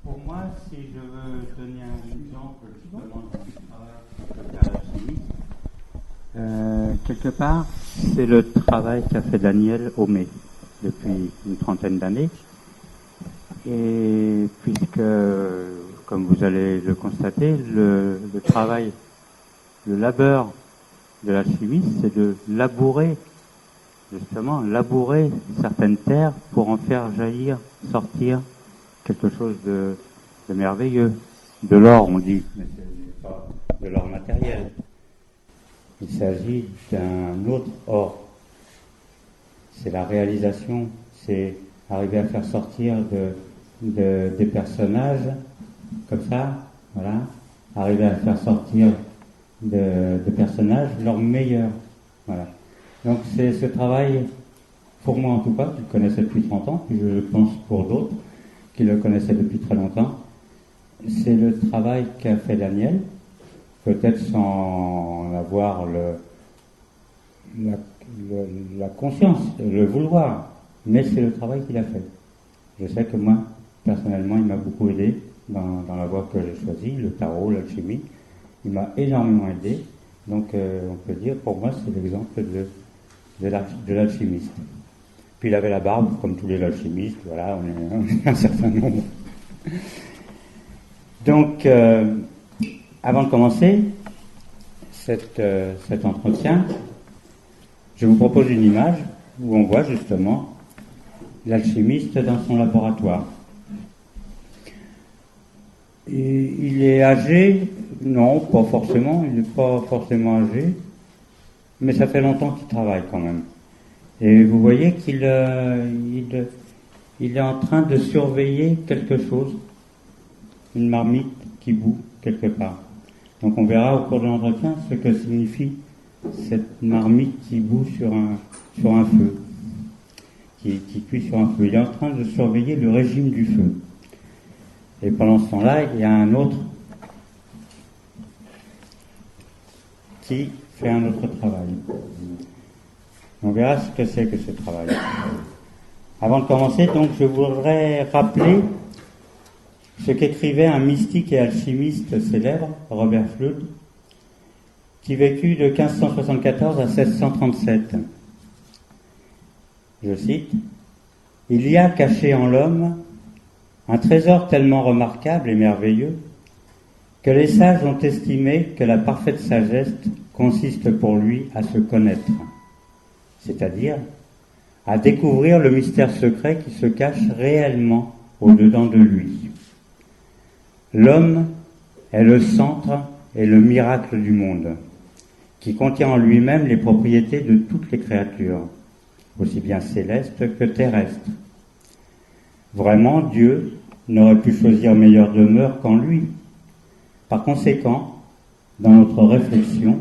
Pour moi, si je veux donner un exemple justement du travail qu'a fait l'alchimiste, quelque part, c'est le travail qu'a fait Daniel Homé depuis une trentaine d'années. Et puisque, comme vous allez le constater, le travail, le labeur de l'alchimiste, c'est de labourer, justement, labourer certaines terres pour en faire jaillir, sortir quelque chose de merveilleux. De l'or, on dit, mais ce n'est pas de l'or matériel. Il s'agit d'un autre or. C'est la réalisation, c'est arriver à faire sortir des personnages comme ça, voilà, arriver à faire sortir des personnages leur meilleur, voilà. Donc c'est ce travail, pour moi en tout cas, qui le connaissais depuis 30 ans, puis je pense pour d'autres qui le connaissaient depuis très longtemps, c'est le travail qu'a fait Daniel, peut-être sans avoir la conscience, le vouloir, mais c'est le travail qu'il a fait. Je sais que moi, personnellement, il m'a beaucoup aidé dans la voie que j'ai choisie, le tarot, l'alchimie. Il m'a énormément aidé. Donc, on peut dire, pour moi, c'est l'exemple de l'alchimiste. Puis il avait la barbe, comme tous les alchimistes, voilà, on est un certain nombre. Donc, avant de commencer cet entretien, je vous propose une image où on voit justement l'alchimiste dans son laboratoire. Et il est âgé? Non, pas forcément, il n'est pas forcément âgé, mais ça fait longtemps qu'il travaille quand même. Et vous voyez qu'il il est en train de surveiller quelque chose, une marmite qui bout quelque part. Donc on verra au cours de l'entretien ce que signifie cette marmite qui bout sur un feu, qui cuit sur un feu. Il est en train de surveiller le régime du feu. Et pendant ce temps-là, il y a un autre qui fait un autre travail. On verra ce que c'est que ce travail. Avant de commencer, donc, je voudrais rappeler ce qu'écrivait un mystique et alchimiste célèbre, Robert Fludd, qui vécut de 1574 à 1637. Je cite: « Il y a caché en l'homme un trésor tellement remarquable et merveilleux que les sages ont estimé que la parfaite sagesse consiste pour lui à se connaître, c'est-à-dire à découvrir le mystère secret qui se cache réellement au-dedans de lui. L'homme est le centre et le miracle du monde, qui contient en lui-même les propriétés de toutes les créatures, aussi bien célestes que terrestres. Vraiment, Dieu n'aurait pu choisir meilleure demeure qu'en lui. Par conséquent, dans notre réflexion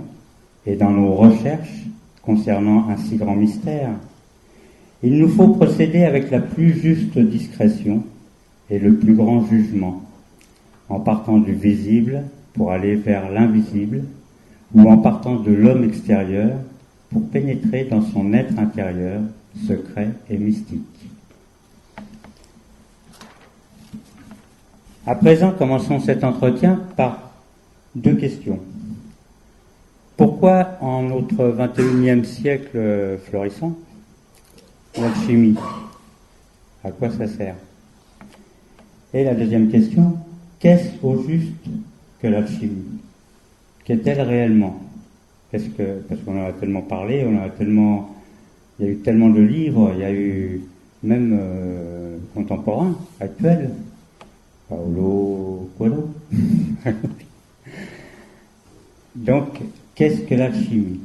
et dans nos recherches concernant un si grand mystère, il nous faut procéder avec la plus juste discrétion et le plus grand jugement, en partant du visible pour aller vers l'invisible, ou en partant de l'homme extérieur pour pénétrer dans son être intérieur, secret et mystique. À présent, commençons cet entretien par deux questions. Pourquoi, en notre 21e siècle florissant, l'alchimie? À quoi ça sert? Et la deuxième question, qu'est-ce au juste que l'alchimie? Qu'est-elle réellement? Parce qu'on en a tellement parlé, il y a eu tellement de livres, il y a eu même contemporains, actuels, Paulo Coelho. Donc, qu'est-ce que l'alchimie?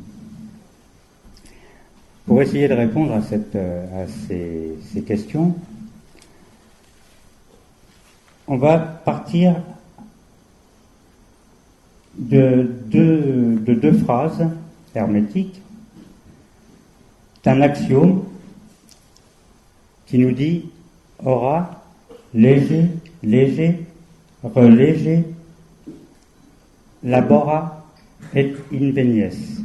Pour essayer de répondre à ces questions, on va partir de deux phrases hermétiques, d'un axiome qui nous dit aura, léger, léger, reléger, labora et invenies.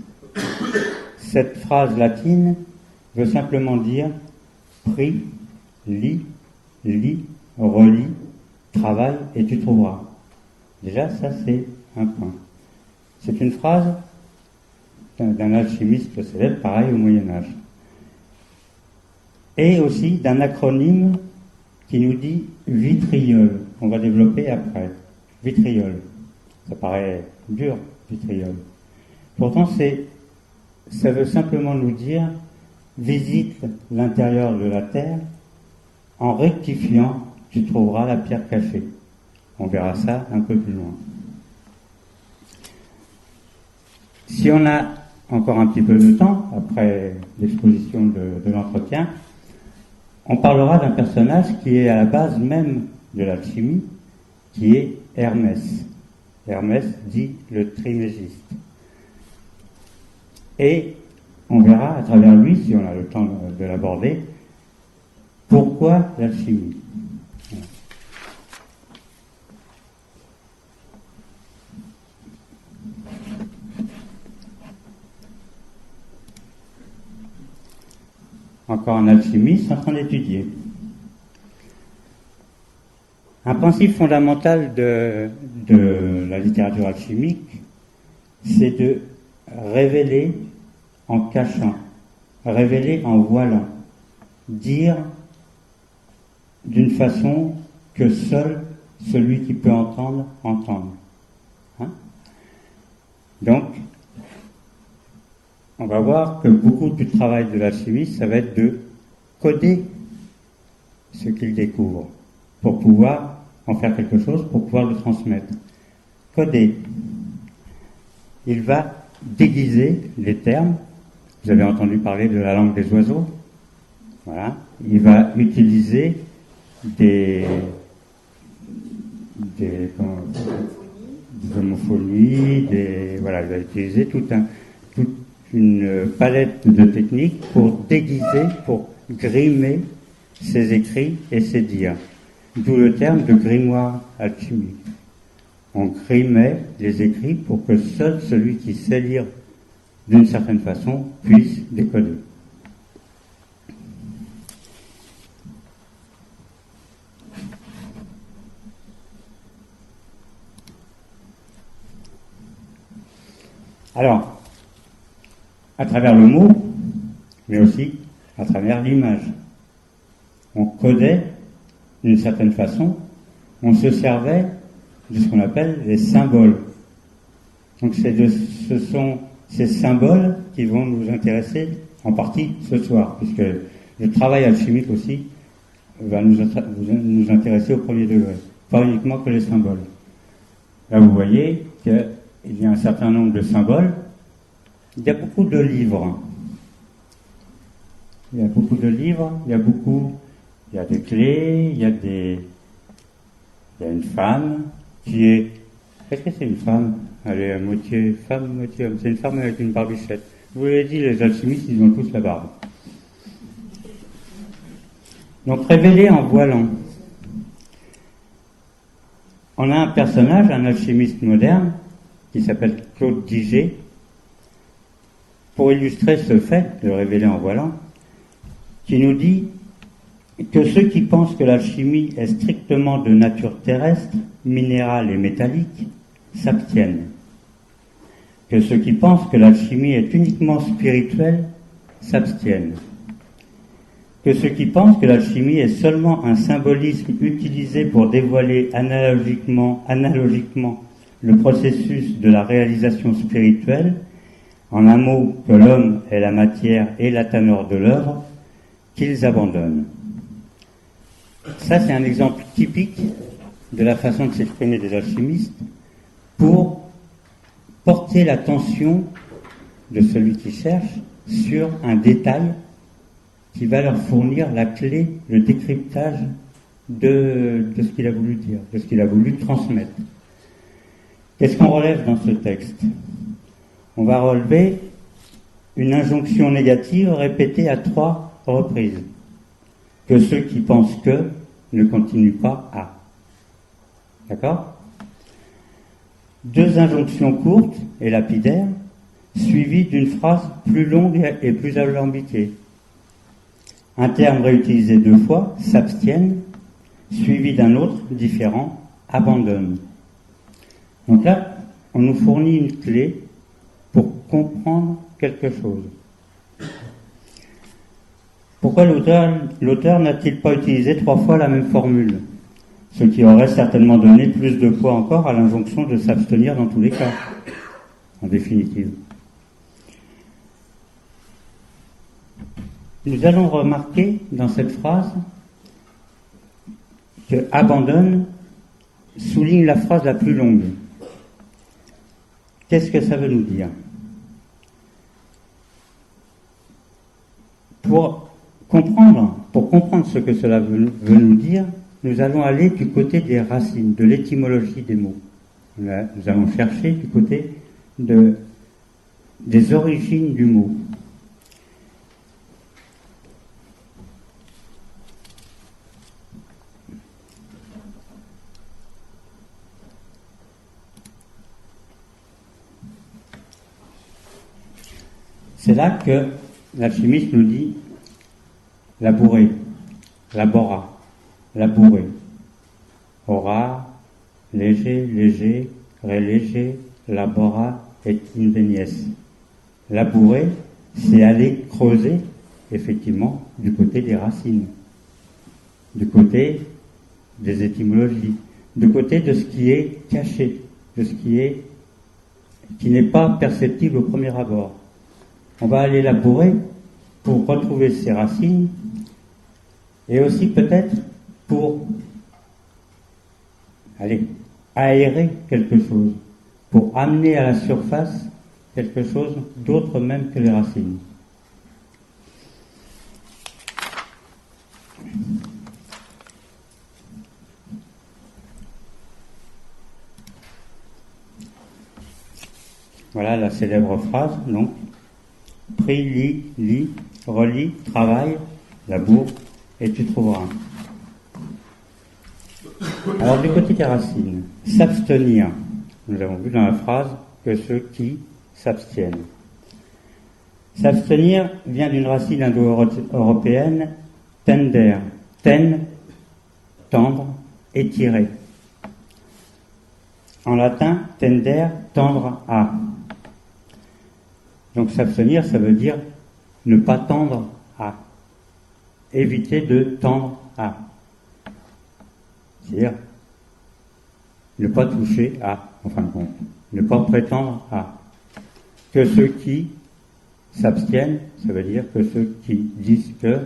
Cette phrase latine veut simplement dire prie, lis, lis, relis, travaille et tu trouveras. Déjà, ça c'est un point. C'est une phrase d'un alchimiste célèbre, pareil au Moyen-Âge. Et aussi d'un acronyme qui nous dit vitriol. On va développer après. Vitriol. Ça paraît dur, vitriol. Pourtant, ça veut simplement nous dire visite l'intérieur de la terre, en rectifiant, tu trouveras la pierre cachée. On verra ça un peu plus loin. Si on a encore un petit peu de temps, après l'exposition de l'entretien, on parlera d'un personnage qui est à la base même de l'alchimie, qui est Hermès. Hermès dit le trimégiste. Et on verra à travers lui, si on a le temps de l'aborder, pourquoi l'alchimie. Encore un alchimiste en train d'étudier. Un principe fondamental de la littérature alchimique, c'est de révéler en cachant, révéler en voilant, dire d'une façon que seul celui qui peut entendre, entende. Hein? Donc, on va voir que beaucoup du travail de l'alchimiste, ça va être de coder ce qu'il découvre pour pouvoir en faire quelque chose, pour pouvoir le transmettre. Coder. Il va déguiser les termes. Vous avez entendu parler de la langue des oiseaux. Voilà. Il va utiliser des homophonies, voilà, il va utiliser toute une palette de techniques pour déguiser, pour grimer ses écrits et ses dires. D'où le terme de grimoire alchimique. On grimait les écrits pour que seul celui qui sait lire d'une certaine façon puisse décoder. Alors, à travers le mot, mais aussi à travers l'image, on codait d'une certaine façon, on se servait de ce qu'on appelle les symboles. Donc ce sont ces symboles qui vont nous intéresser en partie ce soir, puisque le travail alchimique aussi va nous intéresser au premier degré, pas uniquement que les symboles. Là vous voyez qu'il y a un certain nombre de symboles, il y a beaucoup de livres. Il y a des clés, il y a une femme qui est... Est-ce que c'est une femme? Elle est à moitié femme, moitié homme. C'est une femme avec une barbichette. Je vous l'ai dit, les alchimistes, ils ont tous la barbe. Donc, révélé en voilant. On a un personnage, un alchimiste moderne, qui s'appelle Claude Diger. Pour illustrer ce fait de révéler en voilant, qui nous dit que ceux qui pensent que l'alchimie est strictement de nature terrestre, minérale et métallique, s'abstiennent. Que ceux qui pensent que l'alchimie est uniquement spirituelle, s'abstiennent. Que ceux qui pensent que l'alchimie est seulement un symbolisme utilisé pour dévoiler analogiquement le processus de la réalisation spirituelle, en un mot que l'homme est la matière et la teneur de l'œuvre, qu'ils abandonnent. Ça, c'est un exemple typique de la façon de s'exprimer des alchimistes pour porter l'attention de celui qui cherche sur un détail qui va leur fournir la clé, le décryptage de ce qu'il a voulu dire, de ce qu'il a voulu transmettre. Qu'est-ce qu'on relève dans ce texte? On va relever une injonction négative répétée à 3 reprises. Que ceux qui pensent que ne continuent pas à. D'accord? 2 injonctions courtes et lapidaires, suivies d'une phrase plus longue et plus alambiquée. Un terme réutilisé 2 fois, s'abstiennent, suivi d'un autre différent, abandonne. Donc là, on nous fournit une clé pour comprendre quelque chose. Pourquoi l'auteur n'a-t-il pas utilisé 3 fois la même formule? Ce qui aurait certainement donné plus de poids encore à l'injonction de s'abstenir dans tous les cas, en définitive. Nous allons remarquer dans cette phrase que abandonne souligne la phrase la plus longue. Qu'est-ce que ça veut nous dire? Pour comprendre ce que cela veut nous dire, nous allons aller du côté des racines, de l'étymologie des mots. Nous allons chercher du côté des origines du mot. C'est là que l'alchimiste nous dit labourer, labora, labourer. Ora, léger, léger, ré léger, labora et invenies. Labourer, c'est aller creuser, effectivement, du côté des racines, du côté des étymologies, du côté de ce qui est caché, de ce qui n'est pas perceptible au premier abord. On va aller labourer pour retrouver ses racines et aussi peut-être pour aérer quelque chose, pour amener à la surface quelque chose d'autre même que les racines. Voilà la célèbre phrase, donc. Prie, lis, relis, travaille, laboure, et tu trouveras. Alors du côté des racines, s'abstenir. Nous avons vu dans la phrase que ceux qui s'abstiennent. S'abstenir vient d'une racine indo-européenne, tender, ten, tendre, étirer. En latin, tender, tendre à. Donc s'abstenir, ça veut dire ne pas tendre à. Éviter de tendre à. C'est-à-dire ne pas toucher à, en fin de compte. Ne pas prétendre à. Que ceux qui s'abstiennent, ça veut dire que ceux qui disent que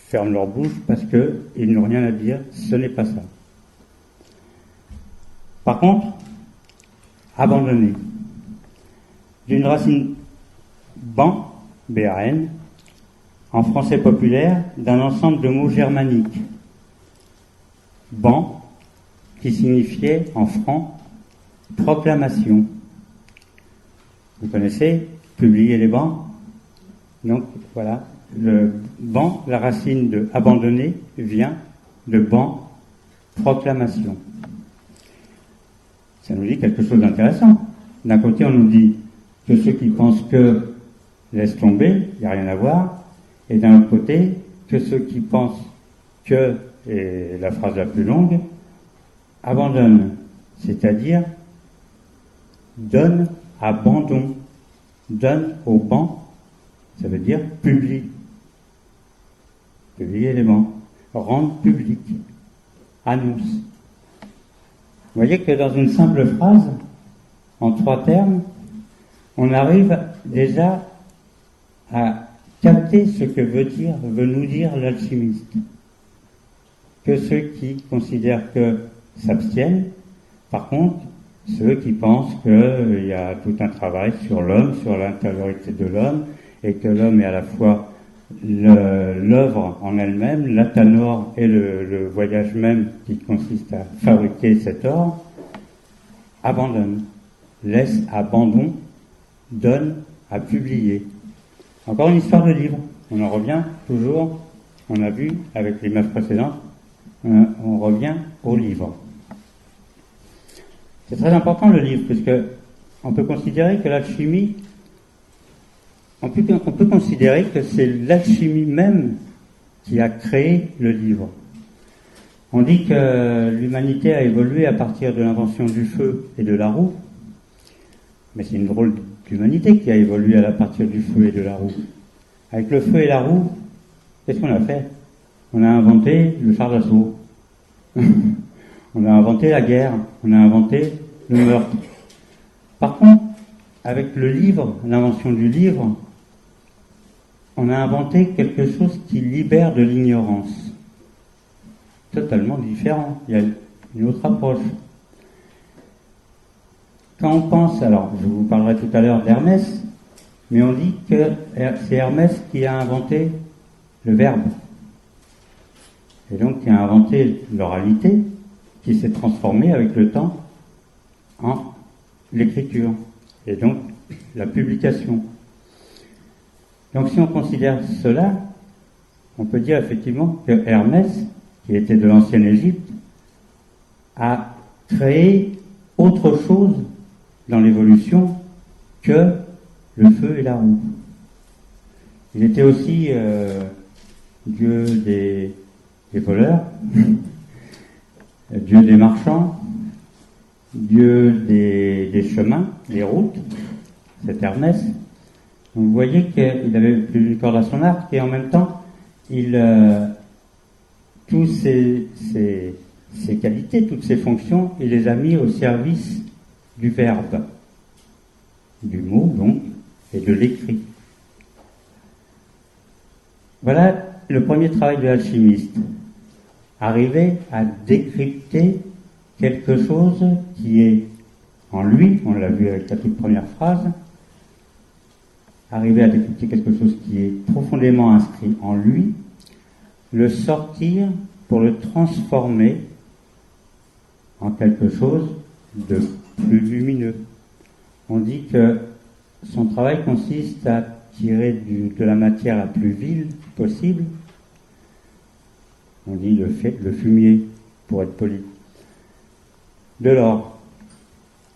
ferment leur bouche parce qu'ils n'ont rien à dire, ce n'est pas ça. Par contre, abandonner. D'une racine ban, B-A-N, en français populaire, d'un ensemble de mots germaniques. Ban, qui signifiait en franc proclamation. Vous connaissez publier les bans? Donc voilà, le ban, la racine de abandonner, vient de ban, proclamation. Ça nous dit quelque chose d'intéressant. D'un côté, on nous dit que ceux qui pensent que laissent tomber, il n'y a rien à voir, et d'un autre côté, que ceux qui pensent que, et la phrase la plus longue, abandonnent, c'est-à-dire donne abandon, donne au banc, ça veut dire publie, publier les bancs, rendre public, annonce. Vous voyez que dans une simple phrase, en 3 termes, on arrive déjà à capter ce que veut nous dire l'alchimiste. Que ceux qui considèrent que s'abstiennent, par contre, ceux qui pensent qu'il y a tout un travail sur l'homme, sur l'intériorité de l'homme, et que l'homme est à la fois l'œuvre en elle-même, l'atanor et le voyage même qui consiste à fabriquer cet or, abandonne, laisse abandon, donne à publier. Encore une histoire de livre. On en revient toujours, on a vu avec l'image précédente, on revient au livre. C'est très important le livre, puisque on peut considérer que l'alchimie, on peut considérer que c'est l'alchimie même, qui a créé le livre. On dit que l'humanité a évolué à partir de l'invention du feu et de la roue, mais c'est une drôle d'humanité qui a évolué à partir du feu et de la roue. Avec le feu et la roue, qu'est-ce qu'on a fait? On a inventé le char d'assaut. On a inventé la guerre. On a inventé le meurtre. Par contre, avec le livre, l'invention du livre, on a inventé quelque chose qui libère de l'ignorance. Totalement différent. Il y a une autre approche. Quand on pense, alors je vous parlerai tout à l'heure d'Hermès, mais on dit que c'est Hermès qui a inventé le verbe. Et donc qui a inventé l'oralité, qui s'est transformée avec le temps en l'écriture. Et donc la publication. Donc si on considère cela, on peut dire effectivement que Hermès, qui était de l'ancienne Égypte, a créé autre chose dans l'évolution que le feu et la roue. Il était aussi dieu des voleurs, dieu des marchands, dieu des chemins, des routes, c'est Hermès. Donc vous voyez qu'il avait plus d'une corde à son arc et en même temps, tous ses qualités, toutes ses fonctions, il les a mis au service du verbe, du mot donc, et de l'écrit. Voilà le premier travail de l'alchimiste. Arriver à décrypter quelque chose qui est en lui, on l'a vu avec la toute première phrase, arriver à décrypter quelque chose qui est profondément inscrit en lui, le sortir pour le transformer en quelque chose de plus lumineux. On dit que son travail consiste à tirer de la matière la plus vile possible, on dit le fumier, pour être poli, de l'or,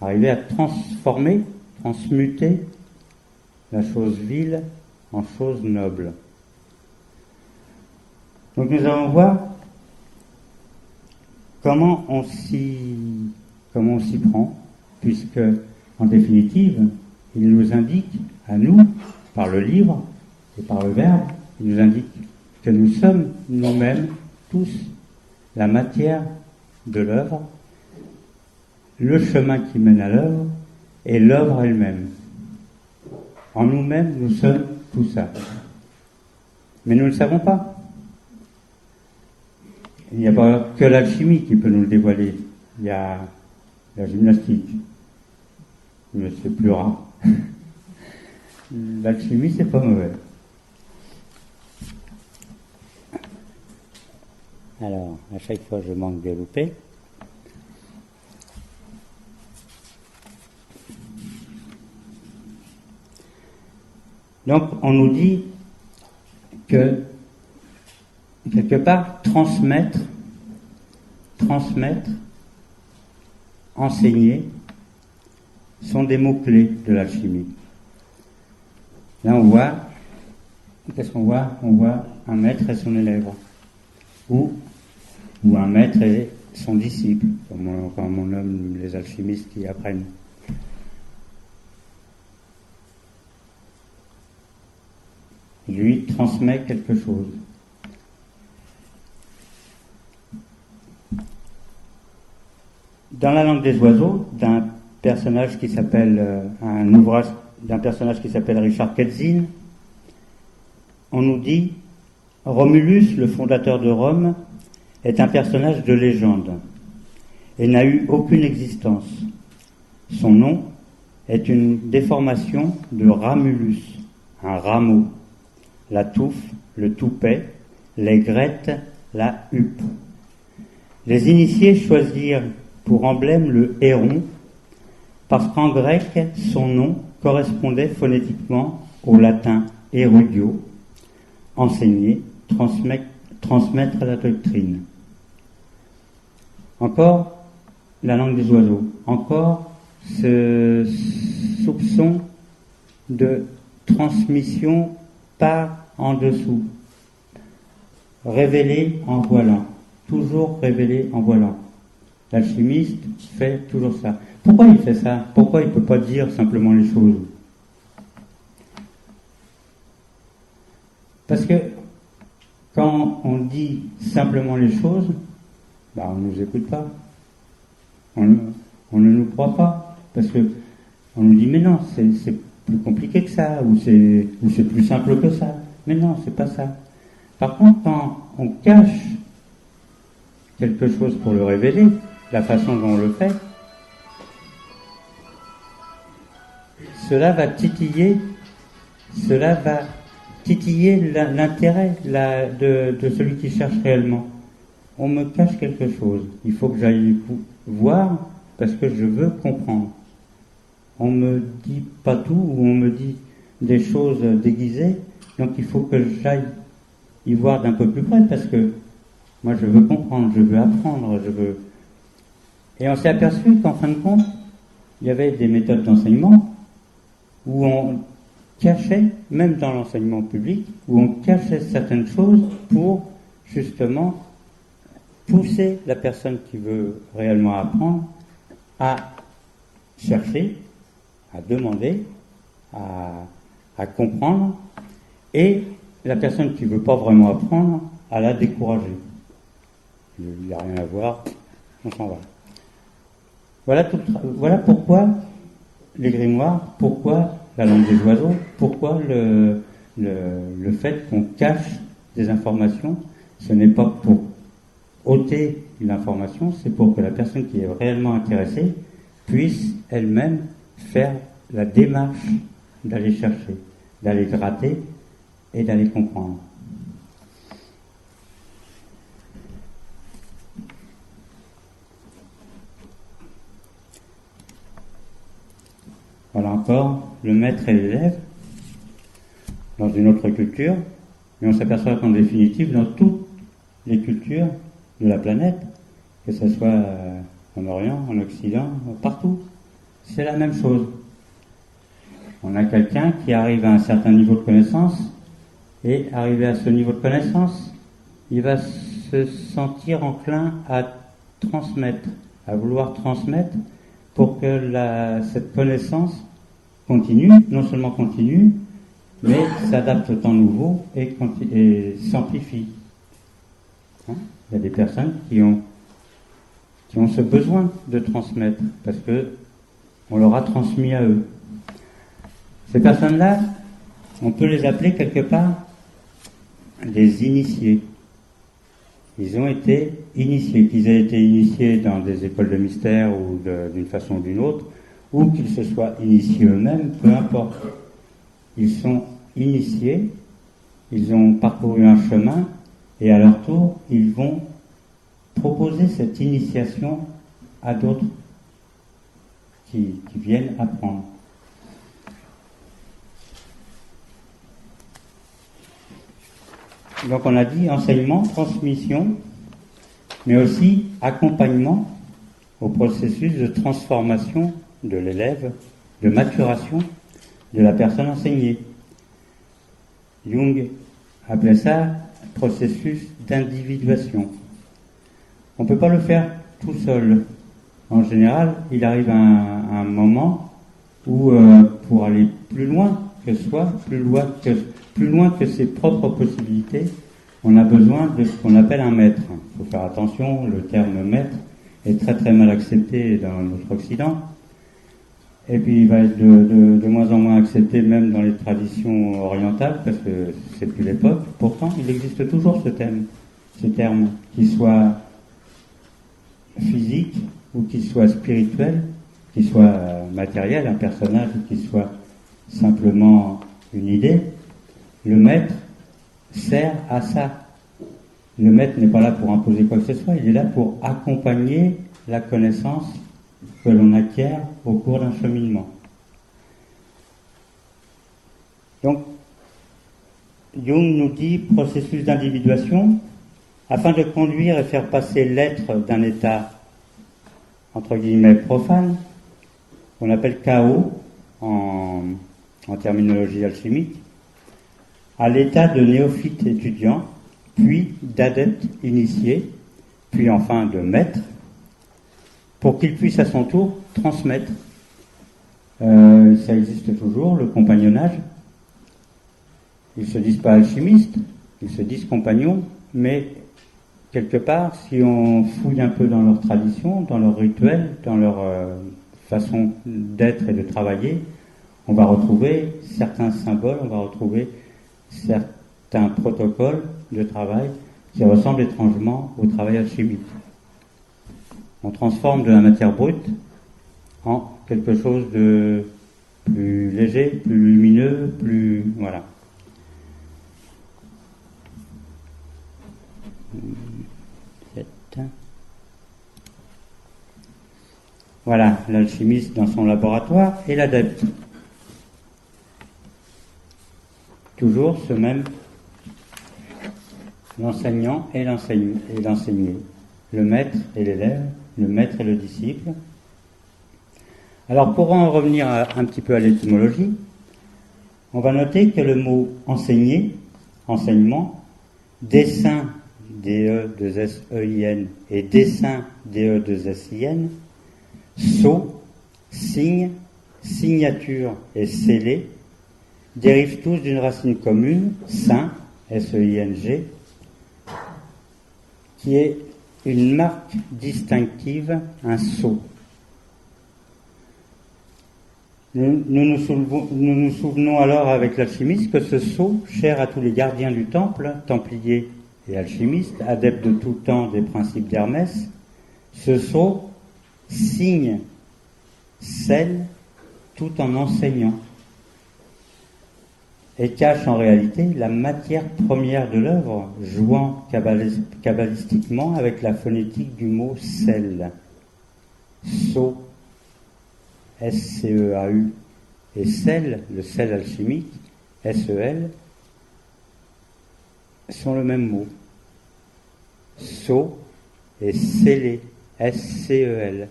arriver à transformer, transmuter la chose vile en chose noble. Donc nous allons voir comment on s'y prend, puisque en définitive, il nous indique à nous, par le livre et par le verbe, il nous indique que nous sommes nous-mêmes tous la matière de l'œuvre, le chemin qui mène à l'œuvre et l'œuvre elle-même. En nous-mêmes, nous sommes tout ça. Mais nous ne le savons pas. Il n'y a pas que l'alchimie qui peut nous le dévoiler. Il y a la gymnastique, mais c'est plus rare. L'alchimie, c'est pas mauvais. Alors, à chaque fois, je manque de louper. Donc, on nous dit que, quelque part, transmettre, enseigner, sont des mots-clés de l'alchimie. Là, on voit, qu'est-ce qu'on voit? On voit un maître et son élève. Ou un maître et son disciple, comme on nomme les alchimistes qui apprennent. Il lui transmet quelque chose. Dans la langue des oiseaux, d'un personnage qui s'appelle Richard Kelzin, on nous dit Romulus, le fondateur de Rome, est un personnage de légende et n'a eu aucune existence. Son nom est une déformation de Ramulus, un rameau, la touffe, le toupet, les grettes, la huppe. Les initiés choisirent pour emblème le héron parce qu'en grec, son nom correspondait phonétiquement au latin erudio, enseigner, transmettre la doctrine. Encore la langue des oiseaux, encore ce soupçon de transmission par en dessous. révéler en voilant. Toujours révéler en voilant. L'alchimiste fait toujours ça. Pourquoi il fait ça? Pourquoi il ne peut pas dire simplement les choses? Parce que quand on dit simplement les choses, on ne nous écoute pas. On ne nous croit pas. Parce que on nous dit mais non, c'est plus compliqué que ça, ou c'est plus simple que ça. Mais non, c'est pas ça. Par contre, quand on cache quelque chose pour le révéler, la façon dont on le fait, cela va titiller l'intérêt de celui qui cherche réellement. On me cache quelque chose, il faut que j'aille voir parce que je veux comprendre. On me dit pas tout, ou on me dit des choses déguisées, donc il faut que j'aille y voir d'un peu plus près parce que moi je veux comprendre, je veux apprendre, Et on s'est aperçu qu'en fin de compte, il y avait des méthodes d'enseignement où on cachait, même dans l'enseignement public, où on cachait certaines choses pour justement pousser la personne qui veut réellement apprendre à chercher, à demander, à comprendre, et la personne qui ne veut pas vraiment apprendre, à la décourager. Il n'y a rien à voir, on s'en va. Voilà pourquoi les grimoires, pourquoi la langue des oiseaux, pourquoi le fait qu'on cache des informations, ce n'est pas pour ôter l'information, c'est pour que la personne qui est réellement intéressée puisse elle-même faire la démarche d'aller chercher, d'aller gratter et d'aller comprendre. Voilà encore le maître et l'élève dans une autre culture, mais on s'aperçoit qu'en définitive, dans toutes les cultures de la planète, que ce soit en Orient, en Occident, partout, c'est la même chose. On a quelqu'un qui arrive à un certain niveau de connaissance, et arrivé à ce niveau de connaissance, il va se sentir enclin à transmettre, à vouloir transmettre pour que cette connaissance continue, non seulement continue, mais s'adapte au temps nouveau et s'amplifie. Il y a des personnes qui ont ce besoin de transmettre, parce que on leur a transmis à eux. Ces personnes-là, on peut les appeler quelque part des initiés. Ils ont été initiés, qu'ils aient été initiés dans des écoles de mystère ou d'une façon ou d'une autre, ou qu'ils se soient initiés eux-mêmes, peu importe. Ils sont initiés, ils ont parcouru un chemin, et à leur tour, ils vont proposer cette initiation à d'autres qui viennent apprendre. Donc on a dit enseignement, transmission, mais aussi accompagnement au processus de transformation de l'élève, de maturation de la personne enseignée. Jung appelait ça processus d'individuation. On ne peut pas le faire tout seul. En général, il arrive à un moment où, pour aller plus loin que soi, plus loin que ses propres possibilités, on a besoin de ce qu'on appelle un maître. Il faut faire attention, le terme maître est très très mal accepté dans notre Occident, et puis il va être de moins en moins accepté même dans les traditions orientales, parce que c'est plus l'époque. Pourtant, il existe toujours ce terme, qu'il soit physique, ou qu'il soit spirituel, qu'il soit matériel, un personnage, ou qu'il soit simplement une idée. Le maître sert à ça. Le maître n'est pas là pour imposer quoi que ce soit, il est là pour accompagner la connaissance que l'on acquiert au cours d'un cheminement. Donc, Jung nous dit processus d'individuation afin de conduire et faire passer l'être d'un état entre guillemets profane, qu'on appelle chaos en terminologie alchimique, à l'état de néophyte étudiant, puis d'adeptes initiés, puis enfin de maîtres, pour qu'ils puissent à son tour transmettre. Ça existe toujours, le compagnonnage. Ils se disent pas alchimistes, ils se disent compagnons, mais quelque part, si on fouille un peu dans leur tradition, dans leur rituel, dans leur façon d'être et de travailler, on va retrouver certains symboles, on va retrouver certains protocoles de travail qui ressemblent étrangement au travail alchimique. On transforme de la matière brute en quelque chose de plus léger, plus lumineux, plus... voilà. Voilà, l'alchimiste dans son laboratoire et l'adepte. Toujours ce même, l'enseignant et l'enseigné, le maître et l'élève, le maître et le disciple. Alors pour en revenir un petit peu à l'étymologie, on va noter que le mot enseigner, enseignement, dessin, D-E-2-S-E-I-N, et dessin, D-E-2-S-I-N, sceau, signe, signature et scellé, dérivent tous d'une racine commune, sein, S-E-I-N-G, qui est une marque distinctive, un sceau. Nous nous souvenons alors avec l'alchimiste que ce sceau, cher à tous les gardiens du temple, templiers et alchimistes, adeptes de tout temps des principes d'Hermès, ce sceau signe, scelle, tout en enseignant, et cache en réalité la matière première de l'œuvre, jouant kabbalistiquement avec la phonétique du mot sel. Sceau, S-C-E-A-U, et sel, le sel alchimique, S-E-L, sont le même mot. Sceau et scellé, S-C-E-L.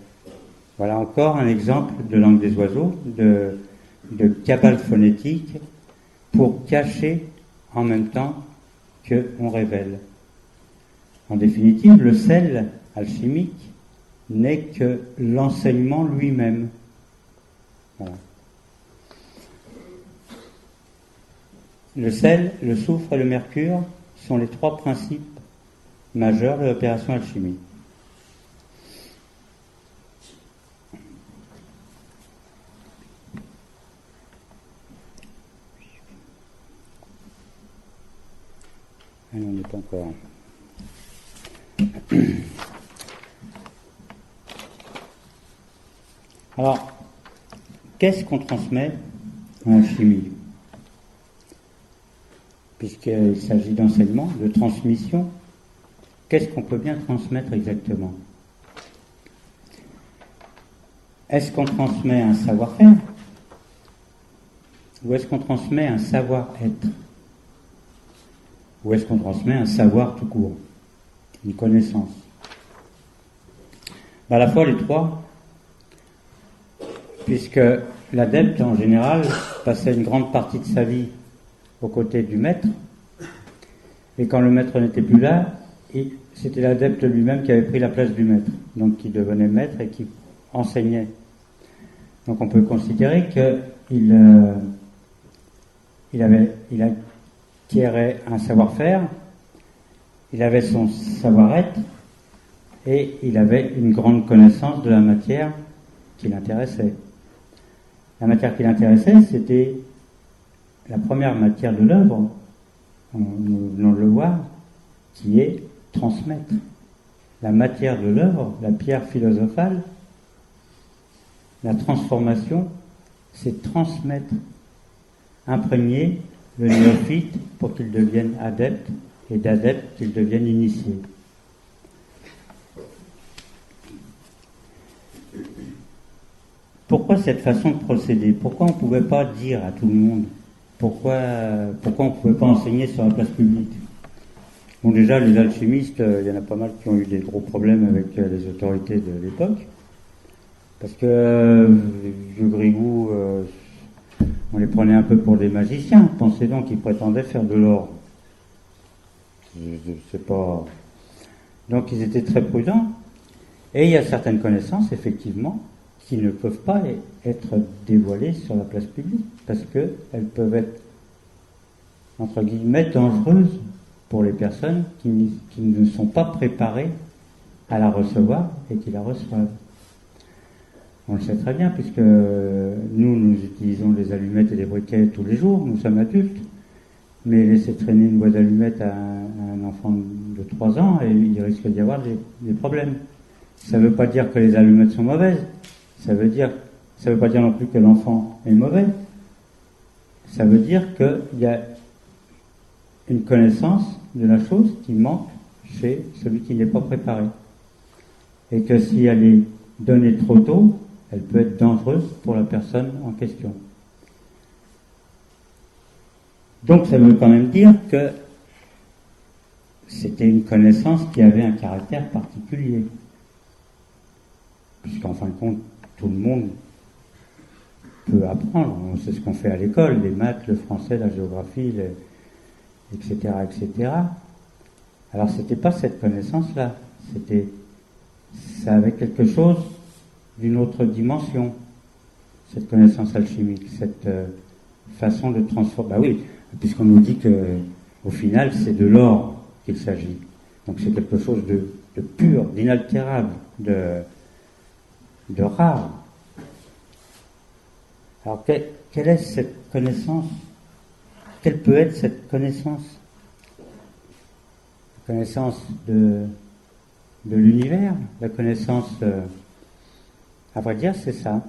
Voilà encore un exemple de langue des oiseaux, de cabale phonétique, pour cacher en même temps qu'on révèle. En définitive, le sel alchimique n'est que l'enseignement lui-même. Voilà. Le sel, le soufre et le mercure sont les trois principes majeurs de l'opération alchimique. Ah non, on n'est pas encore. Alors, qu'est-ce qu'on transmet en alchimie? Puisqu'il s'agit d'enseignement, de transmission, qu'est-ce qu'on peut bien transmettre exactement? Est-ce qu'on transmet un savoir-faire? Ou est-ce qu'on transmet un savoir-être? Ou est-ce qu'on transmet un savoir tout court, une connaissance? À la fois les trois, puisque l'adepte en général passait une grande partie de sa vie aux côtés du maître, et quand le maître n'était plus là, c'était l'adepte lui-même qui avait pris la place du maître, donc qui devenait maître et qui enseignait. Donc on peut considérer qu'il acquérait un savoir-faire, il avait son savoir-être, et il avait une grande connaissance de la matière qui l'intéressait. La matière qui l'intéressait, c'était la première matière de l'œuvre, nous venons de le voir, qui est transmettre. La matière de l'œuvre, la pierre philosophale, la transformation, c'est transmettre, imprégner le néophyte pour qu'il devienne adepte, et d'adepte qu'il devienne initié. Pourquoi cette façon de procéder? Pourquoi on ne pouvait pas dire à tout le monde? Pourquoi on ne pouvait pas enseigner sur la place publique? Bon, déjà, les alchimistes, il y en a pas mal qui ont eu des gros problèmes avec les autorités de l'époque, parce que les vieux grigous, on les prenait un peu pour des magiciens. Pensez donc qu'ils prétendaient faire de l'or. C'est pas... Donc ils étaient très prudents. Et il y a certaines connaissances, effectivement, qui ne peuvent pas être dévoilées sur la place publique, parce qu'elles peuvent être, entre guillemets, dangereuses pour les personnes qui ne sont pas préparées à la recevoir et qui la reçoivent. On le sait très bien, puisque nous utilisons des allumettes et des briquets tous les jours, nous sommes adultes, mais laisser traîner une boîte d'allumettes à un enfant de 3 ans, et il risque d'y avoir des problèmes. Ça ne veut pas dire que les allumettes sont mauvaises, ça veut pas dire non plus que l'enfant est mauvais, ça veut dire qu'il y a une connaissance de la chose qui manque chez celui qui n'est pas préparé. Et que si elle est donnée trop tôt, elle peut être dangereuse pour la personne en question. Donc ça veut quand même dire que c'était une connaissance qui avait un caractère particulier. Puisqu'en fin de compte, tout le monde peut apprendre. C'est ce qu'on fait à l'école, les maths, le français, la géographie, etc., etc. Alors c'était pas cette connaissance-là. Ça avait quelque chose d'une autre dimension, cette connaissance alchimique, cette façon de transformer. Bah oui, puisqu'on nous dit que au final c'est de l'or qu'il s'agit. Donc c'est quelque chose de pur, d'inaltérable, de rare. Alors quelle est cette connaissance? Quelle peut être cette connaissance? La connaissance de l'univers, la connaissance, à vrai dire, c'est ça.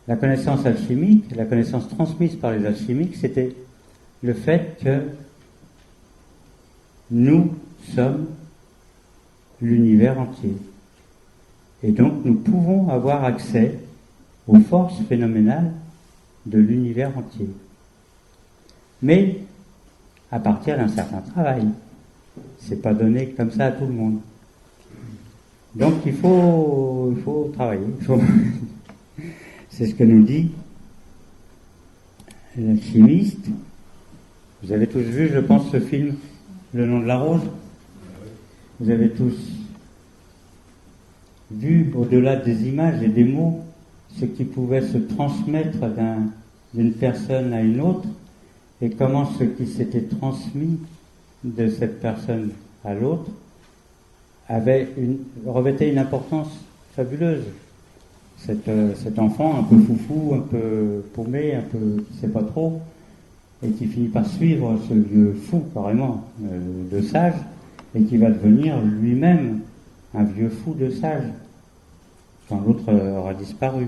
La connaissance alchimique, la connaissance transmise par les alchimiques, c'était le fait que nous sommes l'univers entier. Et donc nous pouvons avoir accès aux forces phénoménales de l'univers entier. Mais à partir d'un certain travail. C'est pas donné comme ça à tout le monde. Donc il faut travailler. C'est ce que nous dit l'alchimiste. Vous avez tous vu, je pense, ce film, Le nom de la rose. Vous avez tous vu, au-delà des images et des mots, ce qui pouvait se transmettre d'une personne à une autre, et comment ce qui s'était transmis de cette personne à l'autre revêtait une importance fabuleuse. Cet enfant un peu foufou, un peu paumé, un peu qui ne sait pas trop, et qui finit par suivre ce vieux fou carrément de sage, et qui va devenir lui-même un vieux fou de sage quand l'autre aura disparu,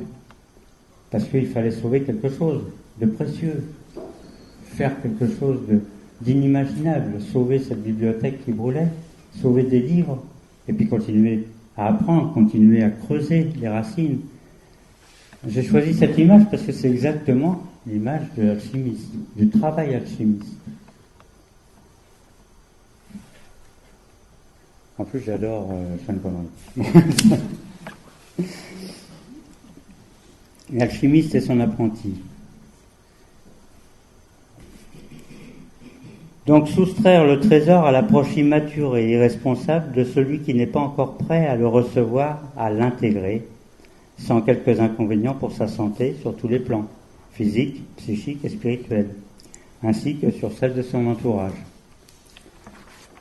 parce qu'il fallait sauver quelque chose de précieux, faire quelque chose d'inimaginable, sauver cette bibliothèque qui brûlait, sauver des livres, et puis continuer à apprendre, continuer à creuser les racines. J'ai choisi cette image parce que c'est exactement l'image de l'alchimiste, du travail alchimiste. En plus, j'adore Sean Connery. L'alchimiste est son apprenti. Donc soustraire le trésor à l'approche immature et irresponsable de celui qui n'est pas encore prêt à le recevoir, à l'intégrer, sans quelques inconvénients pour sa santé sur tous les plans, physique, psychique et spirituel, ainsi que sur celle de son entourage.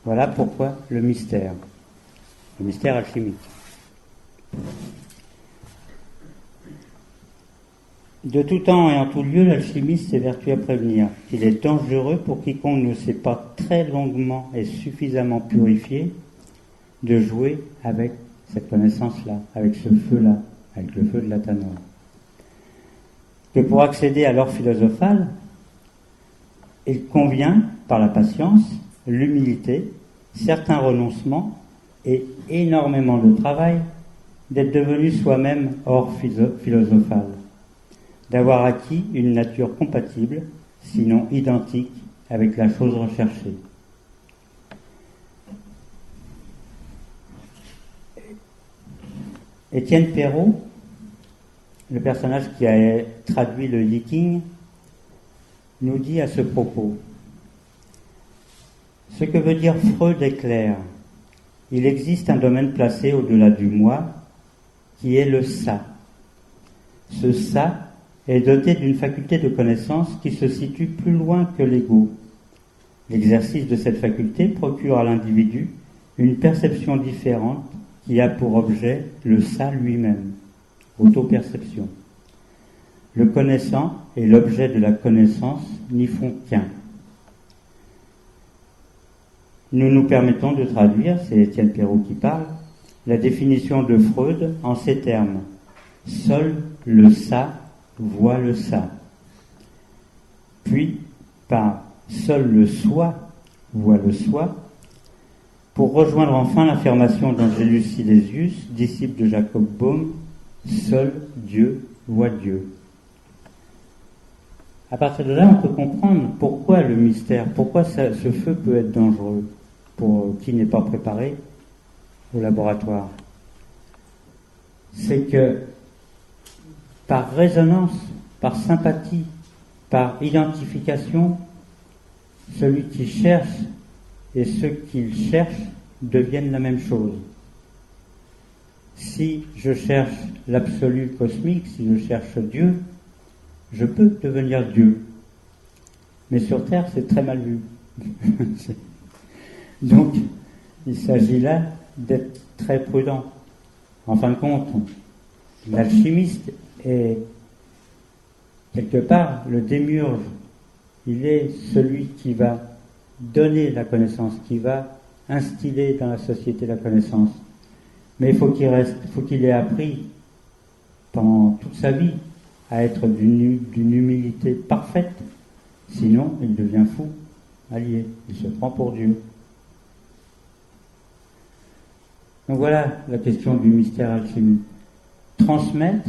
Voilà pourquoi le mystère alchimique. De tout temps et en tout lieu, l'alchimiste s'évertue à prévenir qu'il est dangereux pour quiconque ne s'est pas très longuement et suffisamment purifié de jouer avec cette connaissance-là, avec ce feu-là, avec le feu de la tanora. Que pour accéder à l'or philosophal, il convient, par la patience, l'humilité, certains renoncements et énormément de travail, d'être devenu soi-même or philosophal, d'avoir acquis une nature compatible, sinon identique, avec la chose recherchée. Étienne Perrault, le personnage qui a traduit le Yi King, nous dit à ce propos: Ce que veut dire Freud est clair. Il existe un domaine placé au-delà du moi, qui est le ça. Ce ça est doté d'une faculté de connaissance qui se situe plus loin que l'ego. L'exercice de cette faculté procure à l'individu une perception différente qui a pour objet le ça lui-même, autoperception. Le connaissant et l'objet de la connaissance n'y font qu'un. Nous nous permettons de traduire, c'est Étienne Perrault qui parle, la définition de Freud en ces termes. Seul le ça voit le ça. Puis, par seul le soi voit le soi, pour rejoindre enfin l'affirmation d'Angelus Silesius, disciple de Jacob Boehme, seul Dieu voit Dieu. À partir de là, on peut comprendre pourquoi le mystère, pourquoi ce feu peut être dangereux pour qui n'est pas préparé au laboratoire. C'est que par résonance, par sympathie, par identification, celui qui cherche et ceux qu'il cherche deviennent la même chose. Si je cherche l'absolu cosmique, si je cherche Dieu, je peux devenir Dieu. Mais sur Terre, c'est très mal vu. Donc, il s'agit là d'être très prudent. En fin de compte, l'alchimiste est quelque part le démiurge. Il est celui qui va donner la connaissance, qui va instiller dans la société la connaissance. Mais il faut qu'il ait appris pendant toute sa vie à être d'une humilité parfaite. Sinon, il devient fou, allié. Il se prend pour Dieu. Donc voilà la question du mystère alchimique. Transmettre,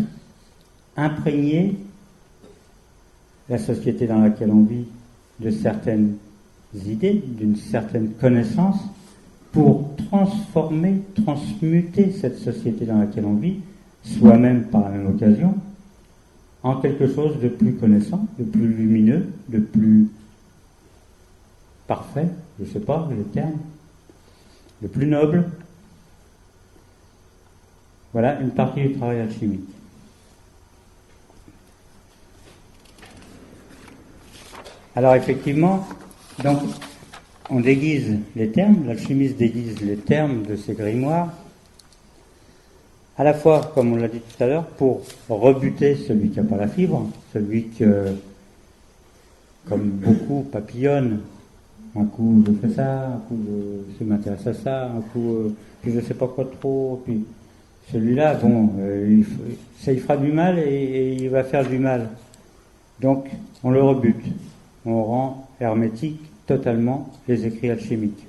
imprégner la société dans laquelle on vit de certaines idées, d'une certaine connaissance, pour transformer, transmuter cette société dans laquelle on vit, soi-même par la même occasion, en quelque chose de plus connaissant, de plus lumineux, de plus parfait, je ne sais pas le terme, de plus noble. Voilà une partie du travail alchimique. Alors effectivement, donc, on déguise les termes, l'alchimiste déguise les termes de ses grimoires, à la fois, comme on l'a dit tout à l'heure, pour rebuter celui qui n'a pas la fibre, celui que, comme beaucoup, papillonne. Un coup je fais ça, un coup je m'intéresse à ça, un coup puis je sais pas quoi trop, puis celui-là, bon, il fera du mal et il va faire du mal. Donc, on le rebute. On rend hermétique totalement les écrits alchimiques.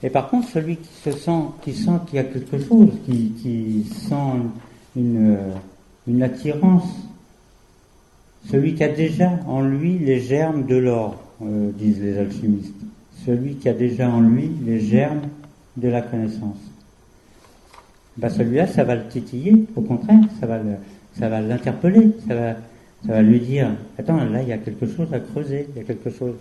Et par contre, celui qui sent qu'il y a quelque chose, qui sent une attirance, celui qui a déjà en lui les germes de l'or, disent les alchimistes. Celui qui a déjà en lui les germes de la connaissance. Ben celui-là, ça va le titiller, au contraire, ça va l'interpeller, ça va lui dire, attends, là, il y a quelque chose à creuser, il y a quelque chose.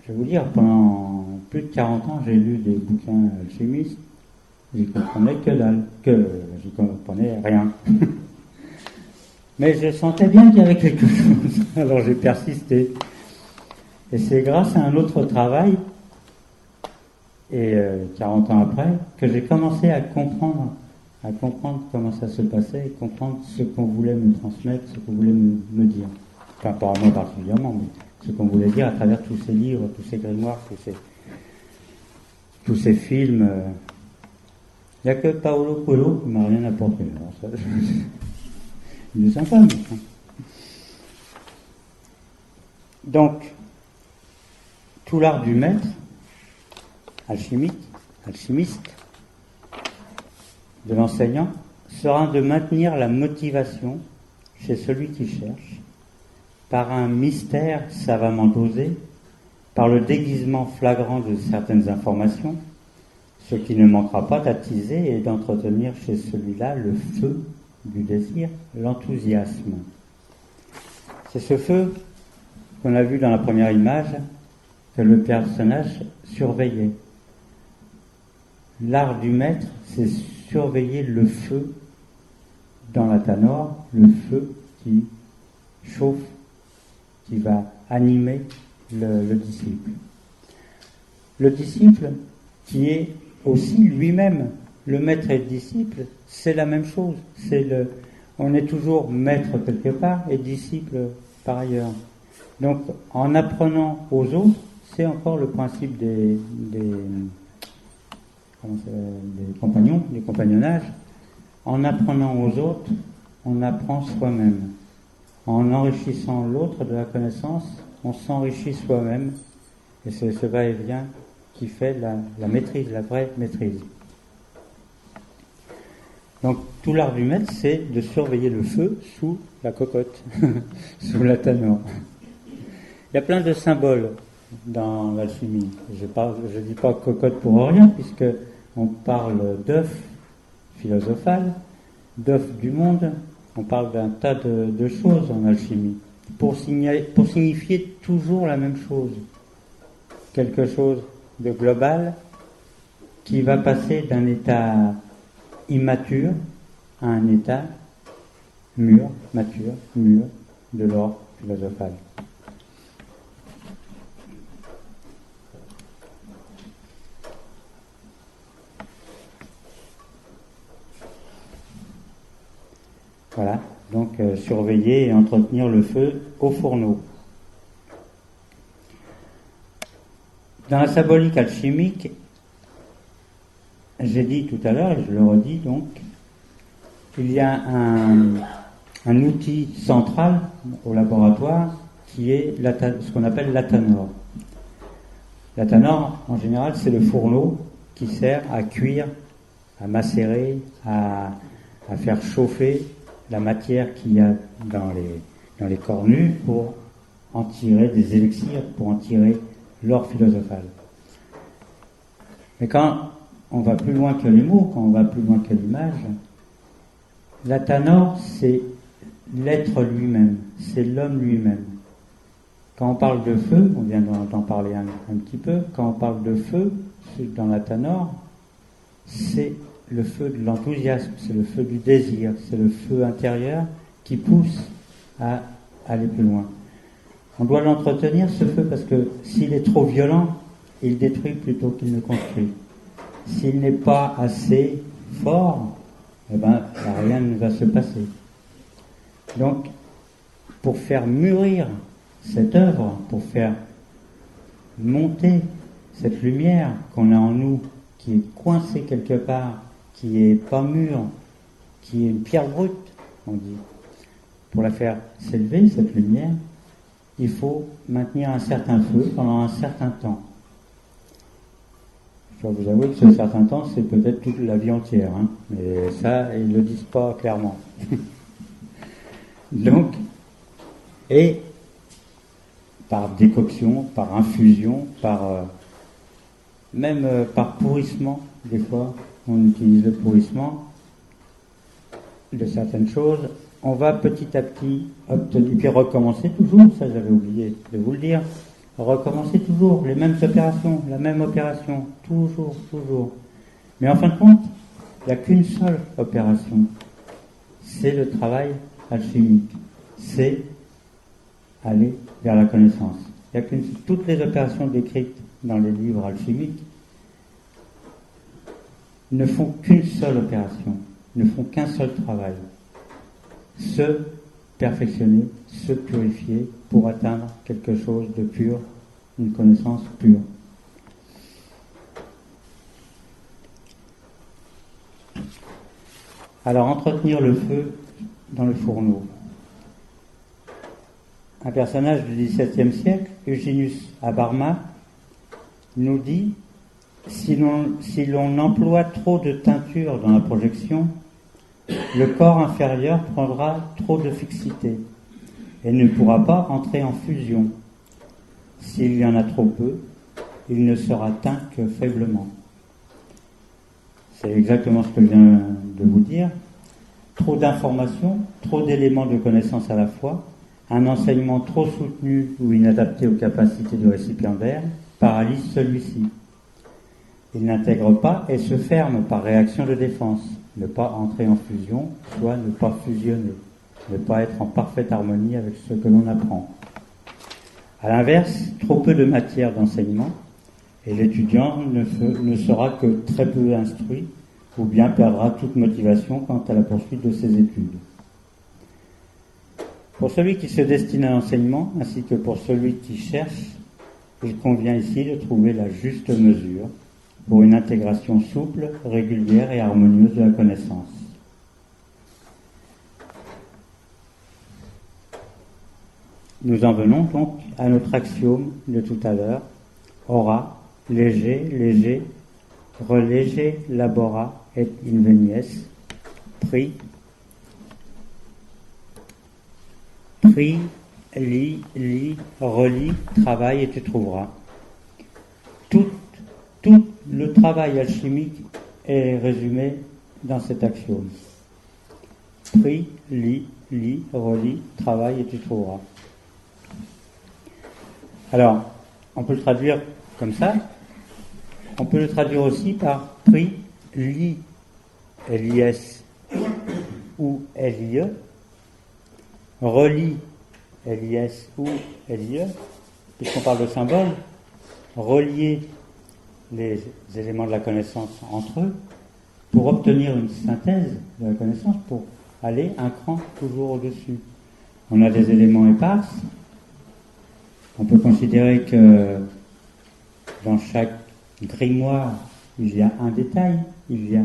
Je vais vous dire, pendant plus de 40 ans, j'ai lu des bouquins alchimistes, j'y comprenais que dalle, j'y comprenais rien. Mais je sentais bien qu'il y avait quelque chose, alors j'ai persisté. Et c'est grâce à un autre travail, et 40 ans après, que j'ai commencé à comprendre comment ça se passait, et comprendre ce qu'on voulait me transmettre, ce qu'on voulait me dire. Enfin, pas à moi particulièrement, mais ce qu'on voulait dire à travers tous ces livres, tous ces grimoires, tous ces films. Il n'y a que Paolo Coelho qui m'a rien apporté. Alors ça, il est sympa, mais... Donc, tout l'art du maître, alchimiste, de l'enseignant, sera de maintenir la motivation chez celui qui cherche, par un mystère savamment dosé, par le déguisement flagrant de certaines informations, ce qui ne manquera pas d'attiser et d'entretenir chez celui-là le feu du désir, l'enthousiasme. C'est ce feu qu'on a vu dans la première image, que le personnage surveillait. L'art du maître, c'est surveiller le feu dans la Tanor, le feu qui chauffe, qui va animer le disciple. Le disciple qui est aussi lui-même, le maître et le disciple, c'est la même chose. On est toujours maître quelque part et disciple par ailleurs. Donc en apprenant aux autres, c'est encore le principe des compagnons, des compagnonnages. En apprenant aux autres, on apprend soi-même. En enrichissant l'autre de la connaissance, on s'enrichit soi-même. Et c'est ce va-et-vient qui fait la maîtrise, la vraie maîtrise. Donc tout l'art du maître, c'est de surveiller le feu sous la cocotte, sous la Tanor. Il y a plein de symboles dans l'alchimie. Je dis pas cocotte pour rien, puisque on parle d'œuf philosophal, d'œuf du monde. On parle d'un tas de choses en alchimie pour signifier toujours la même chose. Quelque chose de global qui va passer d'un état immature à un état mature, mûr de l'or philosophal. Voilà, donc surveiller et entretenir le feu au fourneau. Dans la symbolique alchimique, j'ai dit tout à l'heure, et je le redis donc, il y a un outil central au laboratoire qui est ce qu'on appelle la Tanor. La Tanor, en général, c'est le fourneau qui sert à cuire, à macérer, à faire chauffer la matière qu'il y a dans les cornues pour en tirer des élixirs, pour en tirer l'or philosophal. Mais quand on va plus loin que les mots, quand on va plus loin que l'image, la Tanor, c'est l'être lui-même, c'est l'homme lui-même. Quand on parle de feu, on vient d'en parler un petit peu, quand on parle de feu dans la Tanor, c'est le feu de l'enthousiasme, c'est le feu du désir, c'est le feu intérieur qui pousse à aller plus loin. On doit l'entretenir, ce feu, parce que s'il est trop violent, il détruit plutôt qu'il ne construit. S'il n'est pas assez fort, rien ne va se passer. Donc, pour faire mûrir cette œuvre, pour faire monter cette lumière qu'on a en nous, qui est coincée quelque part, qui est pas mûre, qui est une pierre brute, on dit, pour la faire s'élever, cette lumière, il faut maintenir un certain feu pendant un certain temps. Je dois vous avouer que ce certain temps, c'est peut-être toute la vie entière, mais ça, ils ne le disent pas clairement. Donc, et par décoction, par infusion, même par pourrissement, des fois, on utilise le pourrissement de certaines choses, on va petit à petit obtenir, puis recommencer toujours, ça j'avais oublié de vous le dire, recommencer toujours les mêmes opérations, la même opération, toujours. Mais en fin de compte, il n'y a qu'une seule opération, c'est le travail alchimique, c'est aller vers la connaissance. Toutes les opérations décrites dans les livres alchimiques ne font qu'une seule opération, ne font qu'un seul travail. Se perfectionner, se purifier pour atteindre quelque chose de pur, une connaissance pure. Alors, entretenir le feu dans le fourneau. Un personnage du XVIIe siècle, Eugenius Abarma, nous dit si l'on emploie trop de teinture dans la projection, le corps inférieur prendra trop de fixité et ne pourra pas entrer en fusion. S'il y en a trop peu, il ne sera teint que faiblement. C'est exactement ce que je viens de vous dire. Trop d'informations, trop d'éléments de connaissance à la fois, Un enseignement trop soutenu ou inadapté aux capacités du récipiendaire paralyse celui-ci. Il n'intègre pas et se ferme par réaction de défense. Ne pas entrer en fusion, soit ne pas fusionner. Ne pas être en parfaite harmonie avec ce que l'on apprend. À l'inverse, trop peu de matière d'enseignement et l'étudiant ne sera que très peu instruit ou bien perdra toute motivation quant à la poursuite de ses études. Pour celui qui se destine à l'enseignement, ainsi que pour celui qui cherche, il convient ici de trouver la juste mesure pour une intégration souple, régulière et harmonieuse de la connaissance. Nous en venons donc à notre axiome de tout à l'heure. Ora, léger, léger, reléger, labora et invenies, pri, lis, relis, travaille et tu trouveras. Tout le travail alchimique est résumé dans cet axiome. Pri, lis, relis, travaille et tu trouveras. Alors, on peut le traduire comme ça. On peut le traduire aussi par pri, li, lis ou lie, relis, lis ou lie, puisqu'on parle de symbole, relier les éléments de la connaissance entre eux pour obtenir une synthèse de la connaissance, pour aller un cran toujours au-dessus. On a des éléments épars. On peut considérer que dans chaque grimoire, il y a un détail, il y a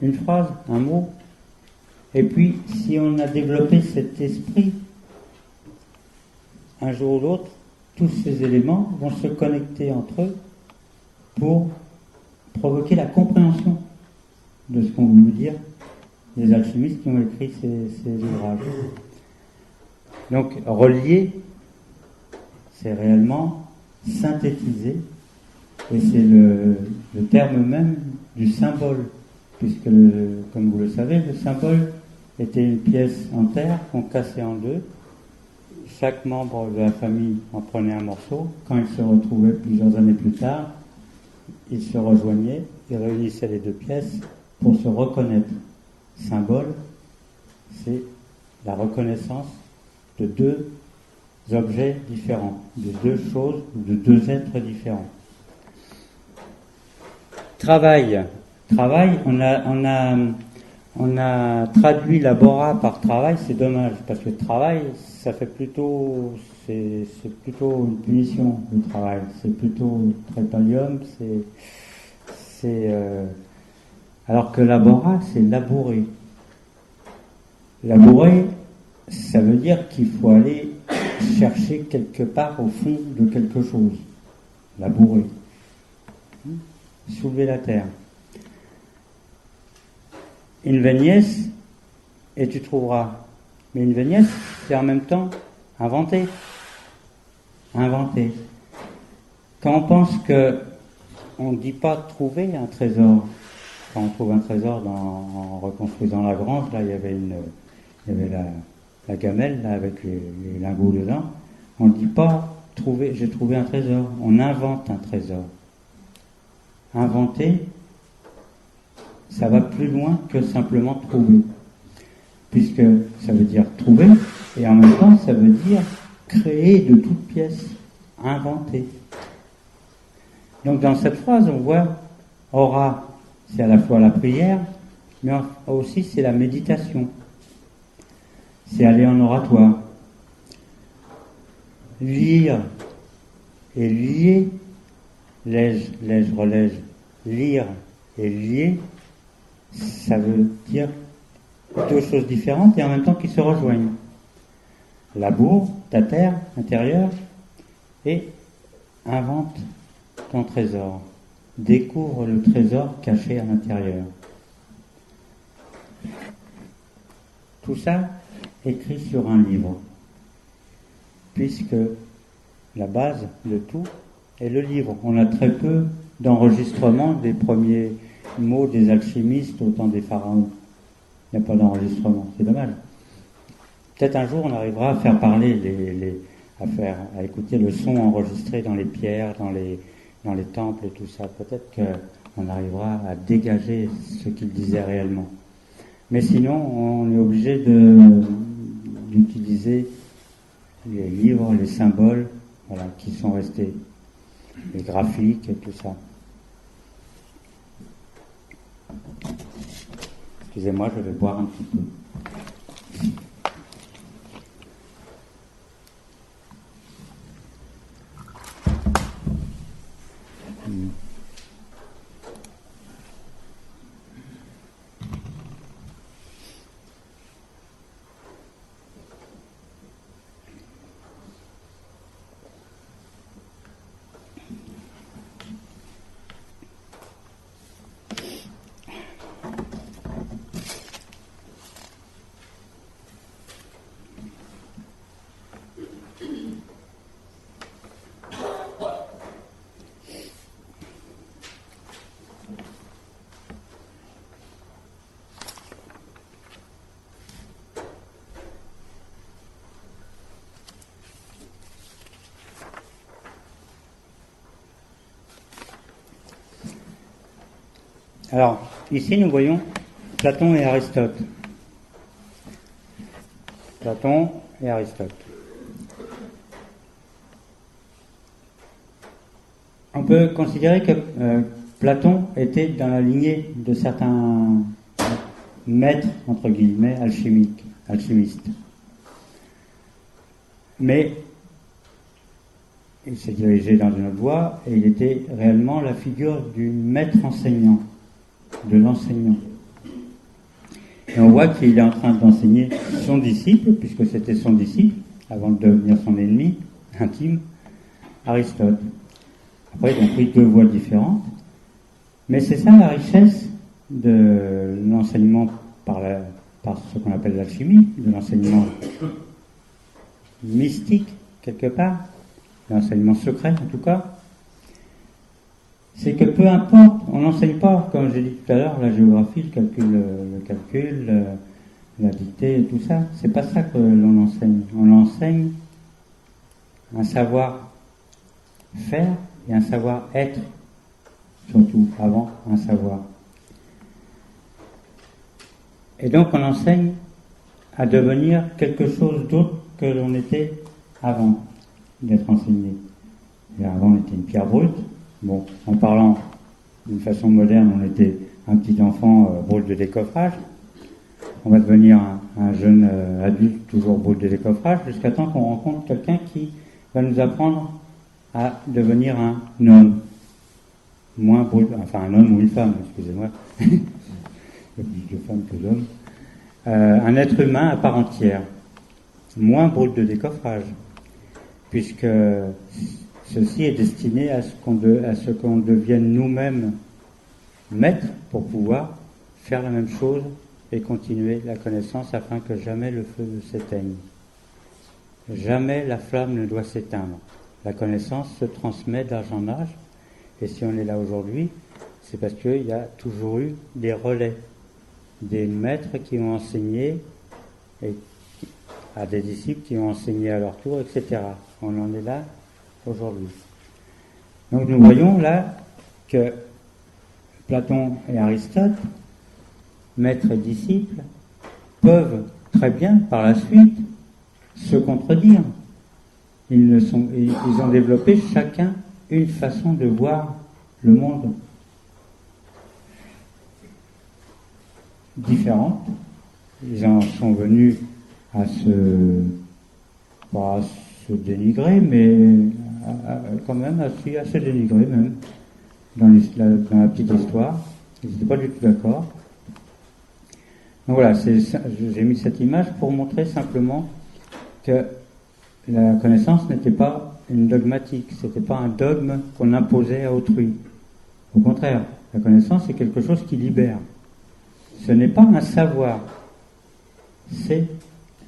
une phrase, un mot. Et puis, si on a développé cet esprit, un jour ou l'autre, tous ces éléments vont se connecter entre eux pour provoquer la compréhension de ce qu'ont voulu dire les alchimistes qui ont écrit ces ouvrages. Donc, relier, c'est réellement synthétiser, et c'est le terme même du symbole, puisque, comme vous le savez, le symbole était une pièce en terre qu'on cassait en deux. Chaque membre de la famille en prenait un morceau. Quand ils se retrouvaient plusieurs années plus tard, ils se rejoignaient, ils réunissaient les deux pièces pour se reconnaître. Symbole, c'est la reconnaissance de deux objets différents, de deux choses, de deux êtres différents. Travail, on a traduit labora par travail, c'est dommage, parce que travail, ça fait plutôt, c'est plutôt une punition, le travail, c'est plutôt trépalium, alors que labora, c'est labourer. Labourer, ça veut dire qu'il faut aller chercher quelque part au fond de quelque chose. Labourer. Soulever la terre. Invenies, et tu trouveras. Mais invenies, c'est en même temps inventer. Inventer. Quand on pense que on ne dit pas trouver un trésor, quand on trouve un trésor en reconstruisant la grange, là il y avait la gamelle là, avec les lingots dedans, on ne dit pas trouver, j'ai trouvé un trésor, on invente un trésor. Inventer, ça va plus loin que simplement trouver, puisque ça veut dire trouver, et en même temps ça veut dire créer de toutes pièces, inventer. Donc dans cette phrase on voit ora, c'est à la fois la prière, mais aussi c'est la méditation, c'est aller en oratoire. Lire et lier, lège, relège, lire et lier, ça veut dire deux choses différentes et en même temps qui se rejoignent. Laboure ta terre intérieure et invente ton trésor. Découvre le trésor caché à l'intérieur. Tout ça écrit sur un livre, puisque la base de tout est le livre. On a très peu d'enregistrements des premiers mots des alchimistes au temps des pharaons. Il n'y a pas d'enregistrement, c'est dommage. peut-être un jour on arrivera à faire parler à écouter le son enregistré dans les pierres, dans les temples et tout ça. Peut-être qu'on arrivera à dégager ce qu'il disait réellement. Mais sinon, on est obligé d'utiliser les livres, les symboles, voilà, qui sont restés, les graphiques et tout ça. Excusez-moi, je vais boire un petit peu. Alors, ici nous voyons Platon et Aristote. Platon et Aristote. On peut considérer que Platon était dans la lignée de certains maîtres, entre guillemets, alchimistes. Mais il s'est dirigé dans une autre voie et il était réellement la figure du maître enseignant, de l'enseignant. Et on voit qu'il est en train d'enseigner son disciple, puisque c'était son disciple, avant de devenir son ennemi intime, Aristote. Après, ils ont pris deux voies différentes, mais c'est ça la richesse de l'enseignement par ce qu'on appelle l'alchimie, de l'enseignement mystique, quelque part, l'enseignement secret en tout cas, c'est que peu importe, on n'enseigne pas, comme j'ai dit tout à l'heure, la géographie, le calcul, la dictée et tout ça. C'est pas ça que l'on enseigne. On enseigne un savoir-faire et un savoir-être, surtout avant un savoir. Et donc on enseigne à devenir quelque chose d'autre que l'on était avant d'être enseigné. Et avant on était une pierre brute. Bon, en parlant d'une façon moderne, on était un petit enfant boule de décoffrage. On va devenir un jeune adulte toujours boule de décoffrage jusqu'à temps qu'on rencontre quelqu'un qui va nous apprendre à devenir un homme. Moins boule, enfin un homme ou une femme, excusez-moi. Il y a plus de femmes que d'hommes. Un être humain à part entière. Moins boule de décoffrage. Puisque ceci est destiné à ce qu'on devienne nous-mêmes maîtres pour pouvoir faire la même chose et continuer la connaissance afin que jamais le feu ne s'éteigne. Jamais la flamme ne doit s'éteindre. La connaissance se transmet d'âge en âge, et si on est là aujourd'hui, c'est parce qu'il y a toujours eu des relais, des maîtres qui ont enseigné et à des disciples qui ont enseigné à leur tour, etc. On en est là aujourd'hui. Donc nous voyons là que Platon et Aristote, maîtres et disciples, peuvent très bien par la suite se contredire. Ils ont développé chacun une façon de voir le monde différente. Ils en sont venus à pas à se dénigrer, mais quand même à se dénigrer même dans la petite histoire. Ils n'étaient pas du tout d'accord. Donc voilà, j'ai mis cette image pour montrer simplement que la connaissance n'était pas une dogmatique, c'était pas un dogme qu'on imposait à autrui. Au contraire, la connaissance c'est quelque chose qui libère. Ce n'est pas un savoir, c'est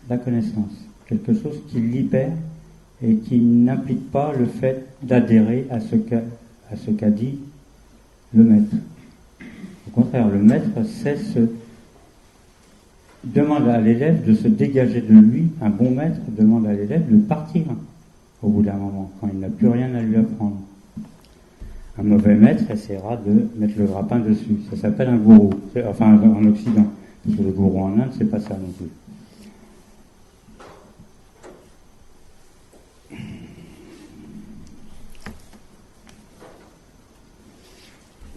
la connaissance, quelque chose qui libère et qui n'implique pas le fait d'adhérer à ce qu'a dit le maître. Au contraire, le maître sait demande à l'élève de se dégager de lui. Un bon maître demande à l'élève de partir au bout d'un moment, quand il n'a plus rien à lui apprendre. Un mauvais maître essaiera de mettre le grappin dessus. Ça s'appelle un gourou. Enfin, en Occident. Parce que le gourou en Inde, c'est pas ça non plus.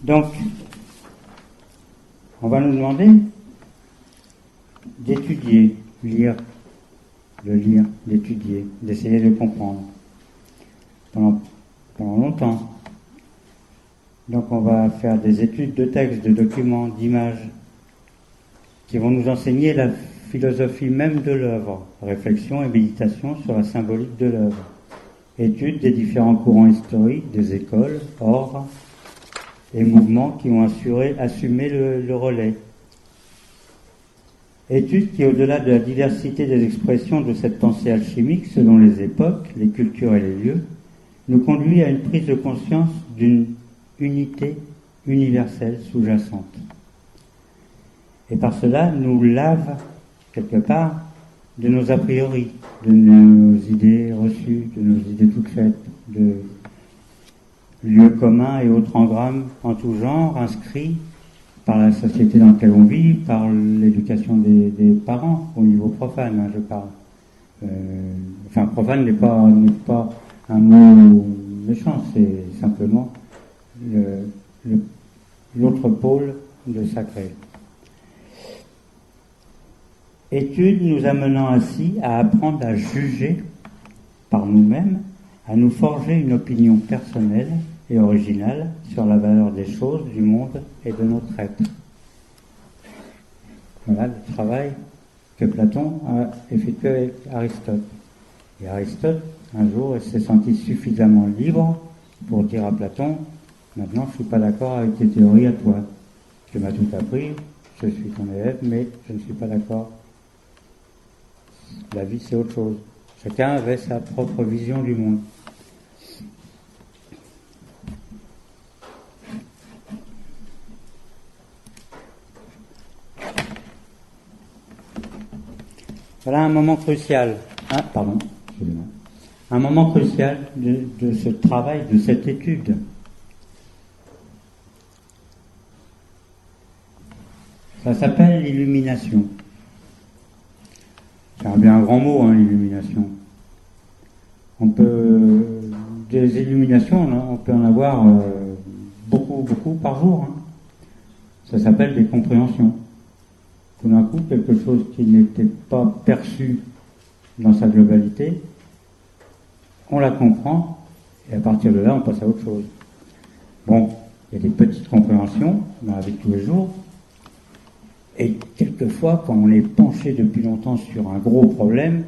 Donc, on va nous demander d'étudier, de lire, d'étudier, d'essayer de comprendre pendant longtemps. Donc on va faire des études de textes, de documents, d'images qui vont nous enseigner la philosophie même de l'œuvre, réflexion et méditation sur la symbolique de l'œuvre, étude des différents courants historiques, des écoles, ordres et mouvements qui ont assumé le relais. Étude qui, au-delà de la diversité des expressions de cette pensée alchimique selon les époques, les cultures et les lieux, nous conduit à une prise de conscience d'une unité universelle sous-jacente. Et par cela, nous lave, quelque part, de nos a priori, de nos idées reçues, de nos idées toutes faites, de lieux communs et autres engrammes en tout genre, inscrits par la société dans laquelle on vit, par l'éducation des parents, au niveau profane, hein, je parle. Enfin, profane n'est pas un mot méchant, c'est simplement l'autre pôle de sacré. Étude nous amenant ainsi à apprendre à juger par nous-mêmes, à nous forger une opinion personnelle et originale sur la valeur des choses, du monde et de notre être. Voilà le travail que Platon a effectué avec Aristote. Et Aristote, un jour, s'est senti suffisamment libre pour dire à Platon: maintenant, je ne suis pas d'accord avec tes théories à toi. Tu m'as tout appris, je suis ton élève, mais je ne suis pas d'accord. La vie, c'est autre chose. Chacun avait sa propre vision du monde. Voilà un moment crucial. Un moment crucial de ce travail, de cette étude. Ça s'appelle l'illumination. C'est bien un grand mot, hein, l'illumination. Des illuminations, là, on peut en avoir beaucoup par jour. Hein. Ça s'appelle des compréhensions. Tout d'un coup, quelque chose qui n'était pas perçu dans sa globalité, on la comprend, et à partir de là, on passe à autre chose. Bon, il y a des petites compréhensions dans la vie de tous les jours, et quelquefois, quand on est penché depuis longtemps sur un gros problème,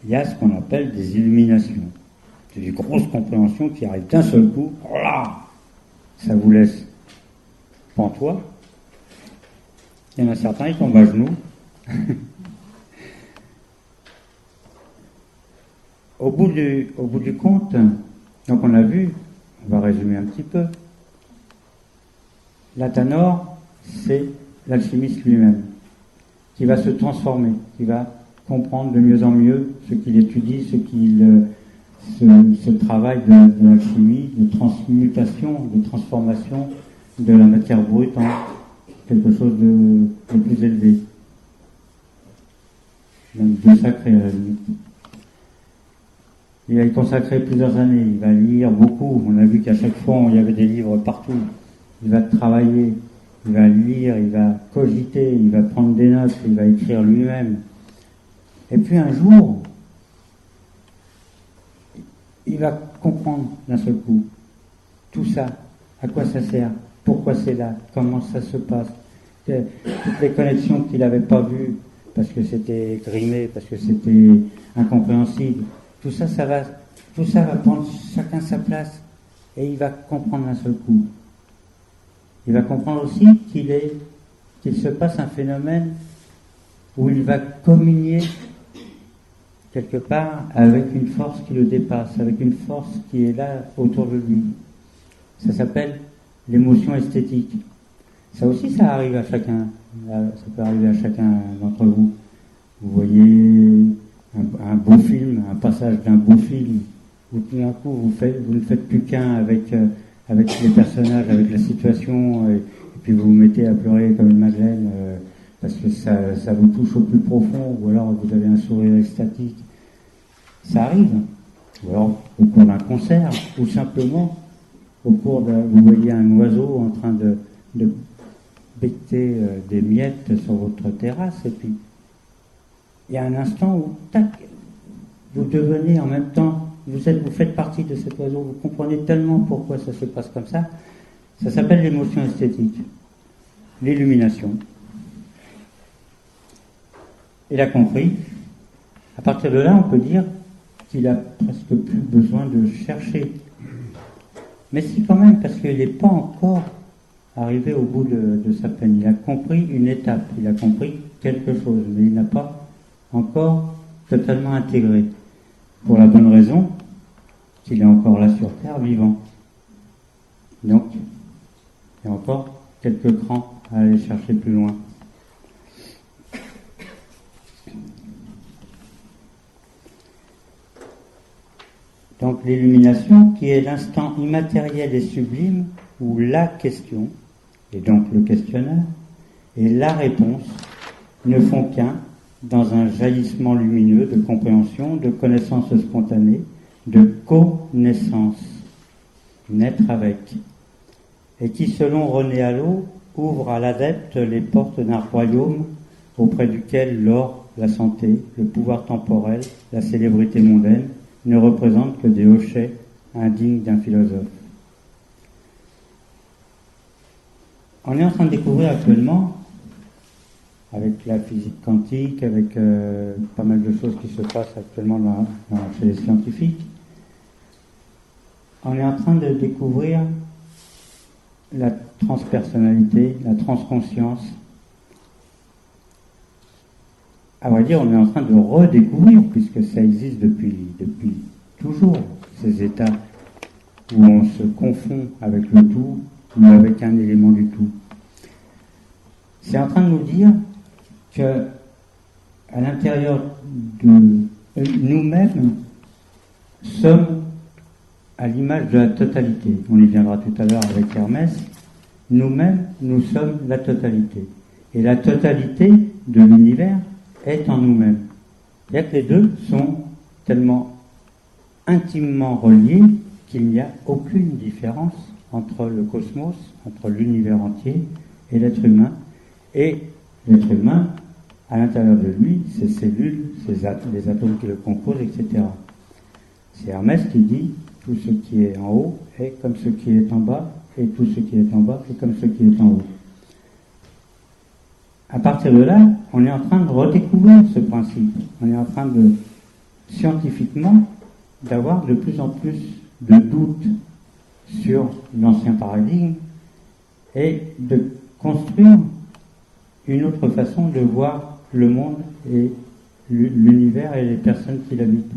il y a ce qu'on appelle des illuminations. C'est des grosses compréhensions qui arrivent d'un seul coup, là, ça vous laisse pantois. Il y en a certains, ils tombent à genoux. Au bout du compte, donc on a vu, on va résumer un petit peu, l'Athanor, c'est l'alchimiste lui-même, qui va se transformer, qui va comprendre de mieux en mieux ce qu'il étudie, ce travail de l'alchimie, de transmutation, de transformation de la matière brute en quelque chose de plus élevé, même de sacré à la limite. Il va y consacrer plusieurs années, il va lire beaucoup, on a vu qu'à chaque fois il y avait des livres partout, il va travailler, il va lire, il va cogiter, il va prendre des notes, il va écrire lui-même. Et puis un jour, il va comprendre d'un seul coup tout ça, à quoi ça sert, pourquoi c'est là, comment ça se passe, toutes les connexions qu'il n'avait pas vues, parce que c'était grimé, parce que c'était incompréhensible. Tout ça va prendre chacun sa place, et il va comprendre d'un seul coup. Il va comprendre aussi qu'il se passe un phénomène où il va communier quelque part avec une force qui le dépasse, avec une force qui est là autour de lui. Ça s'appelle l'émotion esthétique. Ça aussi, ça arrive à chacun. Ça peut arriver à chacun d'entre vous. Vous voyez un beau film, un passage d'un beau film, où tout d'un coup vous ne faites plus qu'un avec les personnages, avec la situation, et puis vous vous mettez à pleurer comme une madeleine parce que ça vous touche au plus profond, ou alors vous avez un sourire extatique. Ça arrive. Ou alors au cours d'un concert, ou simplement vous voyez un oiseau en train de becter des miettes sur votre terrasse, et puis il y a un instant où, tac, vous devenez en même temps, vous faites partie de cet oiseau, vous comprenez tellement pourquoi ça se passe comme ça. Ça s'appelle l'émotion esthétique, l'illumination. Il a compris. À partir de là, on peut dire qu'il a presque plus besoin de chercher. Mais si quand même, parce qu'il n'est pas encore arrivé au bout de sa peine. Il a compris une étape, il a compris quelque chose, mais il n'a pas encore totalement intégré. Pour la bonne raison qu'il est encore là sur Terre, vivant. Donc, il y a encore quelques crans à aller chercher plus loin. Donc l'illumination, qui est l'instant immatériel et sublime où la question, et donc le questionnaire, et la réponse ne font qu'un dans un jaillissement lumineux de compréhension, de connaissance spontanée, de connaissance, naître avec, et qui, selon René Allot, ouvre à l'adepte les portes d'un royaume auprès duquel l'or, la santé, le pouvoir temporel, la célébrité mondaine ne représentent que des hochets indignes d'un philosophe. On est en train de découvrir actuellement, avec la physique quantique, avec pas mal de choses qui se passent actuellement chez les scientifiques, on est en train de découvrir la transpersonnalité, la transconscience. À vrai dire, on est en train de redécouvrir, puisque ça existe depuis toujours, ces états où on se confond avec le tout ou avec un élément du tout. C'est en train de nous dire que à l'intérieur de nous-mêmes sommes à l'image de la totalité. On y viendra tout à l'heure avec Hermès. Nous-mêmes, nous sommes la totalité. Et la totalité de l'univers est en nous-mêmes. C'est-à-dire que les deux sont tellement intimement reliés qu'il n'y a aucune différence entre le cosmos, entre l'univers entier et l'être humain. Et l'être humain, à l'intérieur de lui, ses cellules, les atomes qui le composent, etc. C'est Hermès qui dit « Tout ce qui est en haut est comme ce qui est en bas, et tout ce qui est en bas est comme ce qui est en haut ». À partir de là, on est en train de redécouvrir ce principe. On est en train de, scientifiquement, d'avoir de plus en plus de doutes sur l'ancien paradigme et de construire une autre façon de voir le monde et l'univers et les personnes qui l'habitent.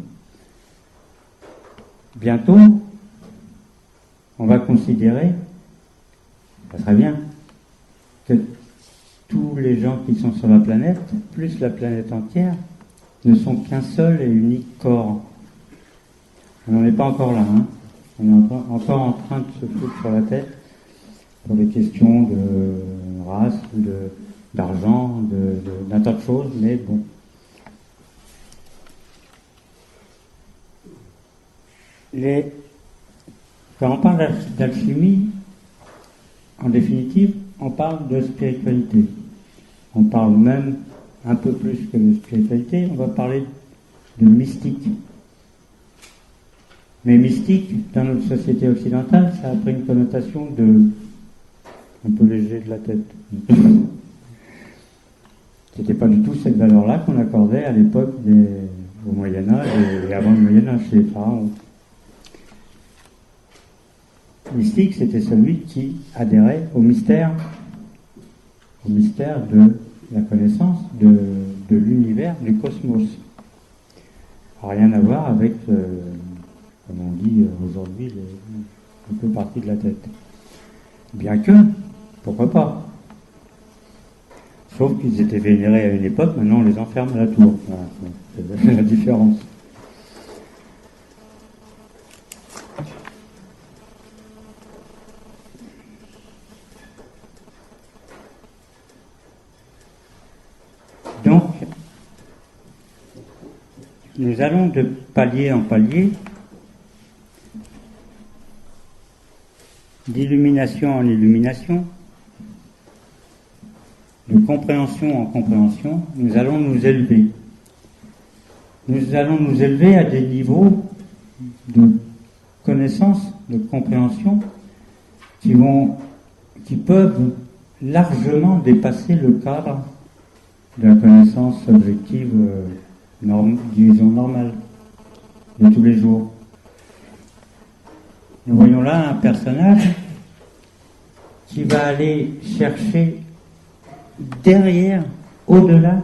Bientôt, on va considérer, ça serait bien, que tous les gens qui sont sur la planète, plus la planète entière, ne sont qu'un seul et unique corps. On n'en est pas encore là, hein. On est encore en train de se foutre sur la tête pour des questions de race, d'argent, d'un tas de choses, mais bon. Quand on parle d'alchimie, en définitive, on parle de spiritualité. On parle même un peu plus que de spiritualité, on va parler de mystique. Mais mystique, dans notre société occidentale, ça a pris une connotation un peu léger de la tête. C'était pas du tout cette valeur-là qu'on accordait à l'époque au Moyen-Âge et avant le Moyen-Âge chez les pharaons. Mystique, c'était celui qui adhérait au mystère de la connaissance de l'univers, du cosmos. Rien à voir avec, comme on dit aujourd'hui, un peu partie de la tête. Bien que, pourquoi pas, Sauf qu'ils étaient vénérés à une époque, maintenant on les enferme à la tour. Voilà, c'est la différence. Donc, nous allons de palier en palier, d'illumination en illumination, de compréhension en compréhension, nous allons nous élever. Nous allons nous élever à des niveaux de connaissance, de compréhension, qui peuvent largement dépasser le cadre de la connaissance objective, disons normale, de tous les jours. Nous voyons là un personnage qui va aller chercher derrière, au-delà,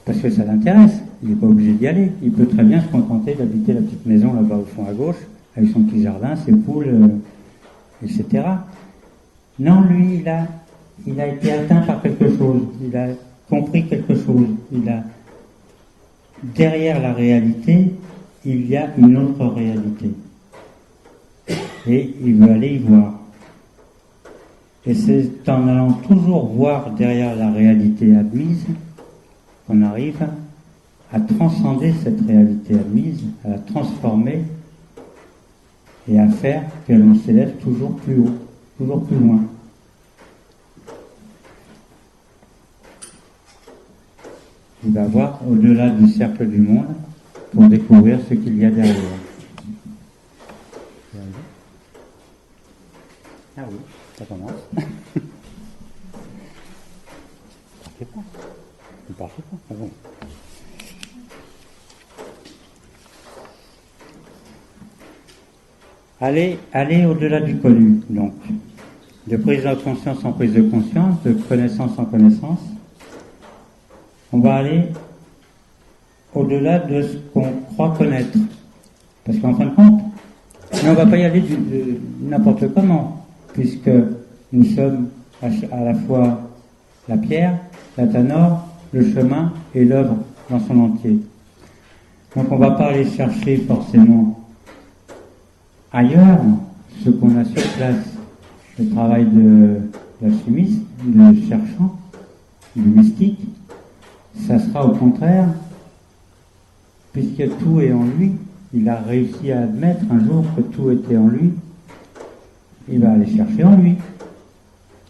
parce que ça l'intéresse. Il n'est pas obligé d'y aller. Il peut très bien se contenter d'habiter la petite maison là-bas au fond à gauche, avec son petit jardin, ses poules, etc. Non, lui, il a été atteint par quelque chose. Il a compris quelque chose. Derrière la réalité, il y a une autre réalité. Et il veut aller y voir. Et c'est en allant toujours voir derrière la réalité admise qu'on arrive à transcender cette réalité admise, à la transformer et à faire que l'on s'élève toujours plus haut, toujours plus loin. Il va voir au-delà du cercle du monde pour découvrir ce qu'il y a derrière. Ah oui, ça commence. Partez pas. Ne partez pas. Ah bon. Aller au-delà du connu, donc. De prise de conscience en prise de conscience, de connaissance en connaissance. On va aller au-delà de ce qu'on croit connaître. Parce qu'en fin de compte, mais on ne va pas y aller de n'importe comment, puisque nous sommes à la fois la pierre, la tanore, le chemin et l'œuvre dans son entier. Donc on ne va pas aller chercher forcément ailleurs ce qu'on a sur place. Le travail de l'alchimiste, de cherchant, du mystique, ça sera au contraire, puisque tout est en lui, il a réussi à admettre un jour que tout était en lui, il va aller chercher en lui.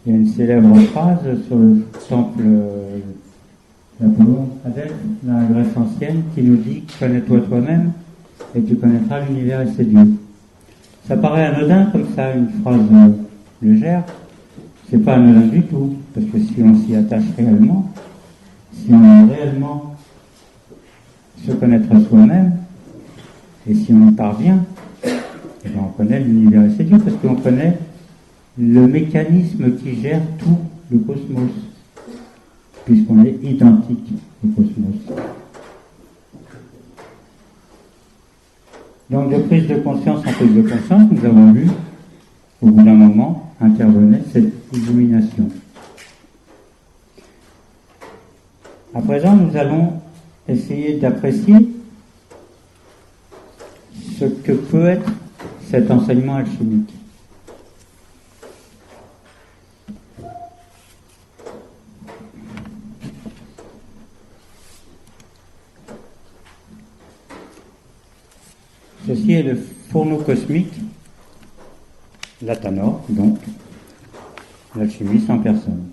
Il y a une célèbre phrase sur le temple d'Apollon à Delphes, dans la Grèce ancienne, qui nous dit « Connais-toi toi-même et tu connaîtras l'univers et ses dieux ». Ça paraît anodin comme ça, une phrase légère. C'est pas anodin du tout, parce que si on s'y attache réellement, si on veut réellement se connaître soi-même, et si on y parvient, eh bien on connaît l'univers et ses dieux, parce qu'on connaît le mécanisme qui gère tout le cosmos, puisqu'on est identique au cosmos. Donc de prise de conscience en prise de conscience, nous avons vu, au bout d'un moment, intervenait cette illumination. À présent, nous allons essayer d'apprécier ce que peut être cet enseignement alchimique. Ceci est le fourneau cosmique, la tanore, donc, l'alchimiste en personne.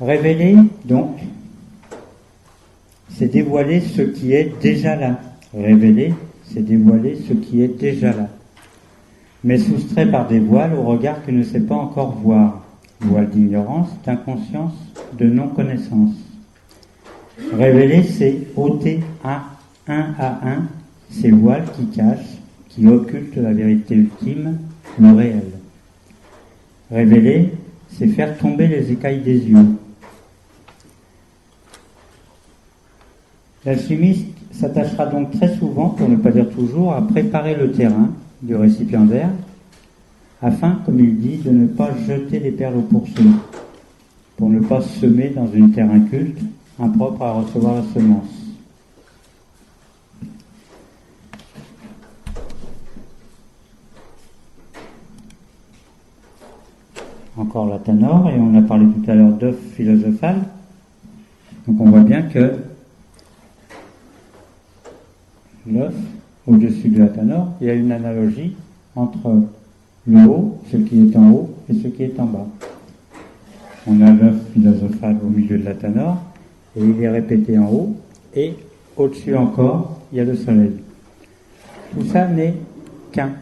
Révéler, donc, c'est dévoiler ce qui est déjà là. Révéler, c'est dévoiler ce qui est déjà là. Mais soustrait par des voiles au regard qu'il ne sait pas encore voir. Voile d'ignorance, d'inconscience, de non-connaissance. Révéler, c'est ôter un à un ces voiles qui cachent, qui occultent la vérité ultime, le réel. Révéler, c'est faire tomber les écailles des yeux. L'alchimiste s'attachera donc très souvent, pour ne pas dire toujours, à préparer le terrain du récipiendaire, afin, comme il dit, de ne pas jeter les perles au pourceau, pour ne pas semer dans une terre inculte, impropre à recevoir la semence. Encore la Tanor, et on a parlé tout à l'heure d'œuf philosophal. Donc on voit bien que l'œuf, au-dessus de la Tanor, il y a une analogie entre le haut, ce qui est en haut, et ce qui est en bas. On a l'œuf philosophal au milieu de la Tanor, et il est répété en haut, et au-dessus encore, il y a le soleil. Tout ça n'est qu'un.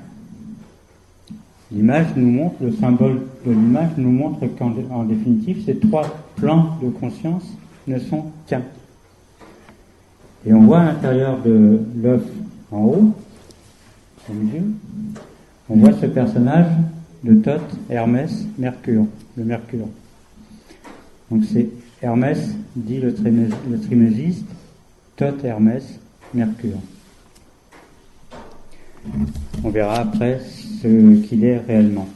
L'image nous montre, le symbole de l'image nous montre qu'en définitive, ces trois plans de conscience ne sont qu'un. Et on voit à l'intérieur de l'œuf en haut, au milieu, on voit ce personnage de Thoth, Hermès, Mercure, le Mercure. Donc c'est Hermès, dit le trimégiste, Thoth, Hermès, Mercure. On verra après ce qu'il est réellement.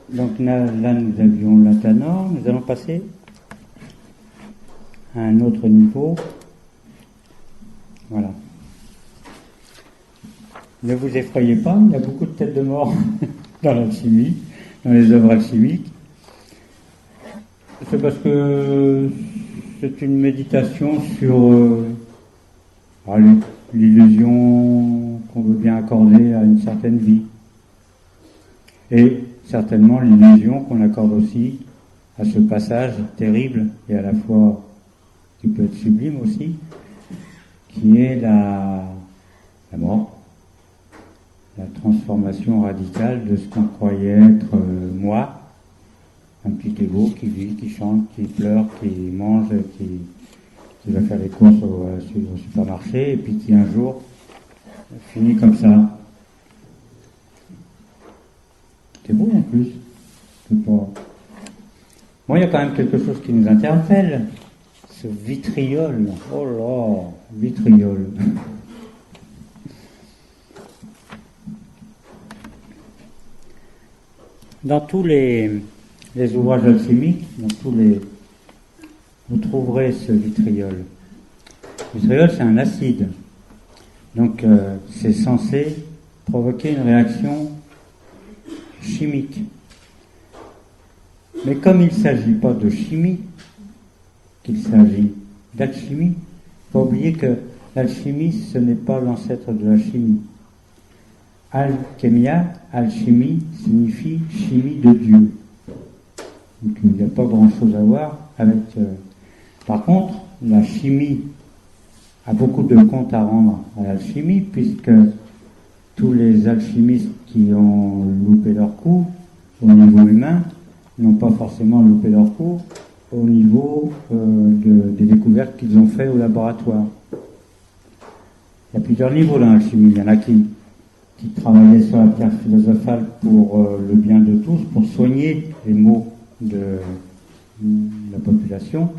Donc là, nous avions la Tanor, nous allons passer à un autre niveau. Voilà. Ne vous effrayez pas, il y a beaucoup de têtes de mort dans l'alchimie, dans les œuvres alchimiques. C'est parce que c'est une méditation sur l'illusion qu'on veut bien accorder à une certaine vie. Et certainement l'illusion qu'on accorde aussi à ce passage terrible et à la fois qui peut être sublime aussi, qui est la mort, la transformation radicale de ce qu'on croyait être moi, un petit égo qui vit, qui chante, qui pleure, qui mange, qui va faire les courses au supermarché, et puis qui un jour finit comme ça. C'est beau en plus. C'est pas... Bon, il y a quand même quelque chose qui nous interpelle. Ce vitriol. Oh là, vitriol. Dans tous les ouvrages alchimiques, vous trouverez ce vitriol. Le vitriol, c'est un acide. Donc, c'est censé provoquer une réaction chimique. Mais comme il ne s'agit pas de chimie, qu'il s'agit d'alchimie, il ne faut pas oublier que l'alchimie, ce n'est pas l'ancêtre de la chimie. Alchemia, alchimie, signifie chimie de Dieu. Donc il n'y a pas grand-chose à voir avec... Par contre, la chimie a beaucoup de comptes à rendre à l'alchimie, puisque tous les alchimistes qui ont loupé leur coup au niveau humain n'ont pas forcément loupé leur coup au niveau des découvertes qu'ils ont fait au laboratoire. Il y a plusieurs niveaux dans l'alchimie. Il y en a qui travaillaient sur la pierre philosophale pour le bien de tous, pour soigner les maux de la population.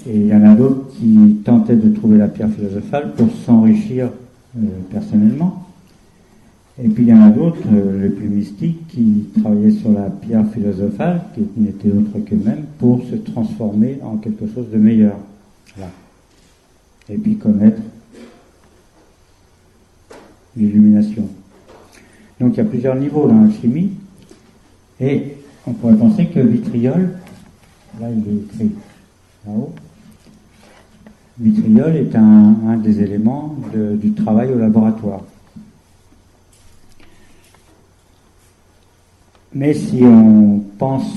Et il y en a d'autres qui tentaient de trouver la pierre philosophale pour s'enrichir personnellement. Et puis il y en a d'autres, les plus mystiques, qui travaillaient sur la pierre philosophale, qui n'était autre qu'eux-mêmes, pour se transformer en quelque chose de meilleur. Voilà. Et puis connaître l'illumination. Donc il y a plusieurs niveaux dans l'alchimie, et on pourrait penser que vitriol, là il est écrit là-haut, vitriol est un des éléments du travail au laboratoire. Mais si on pense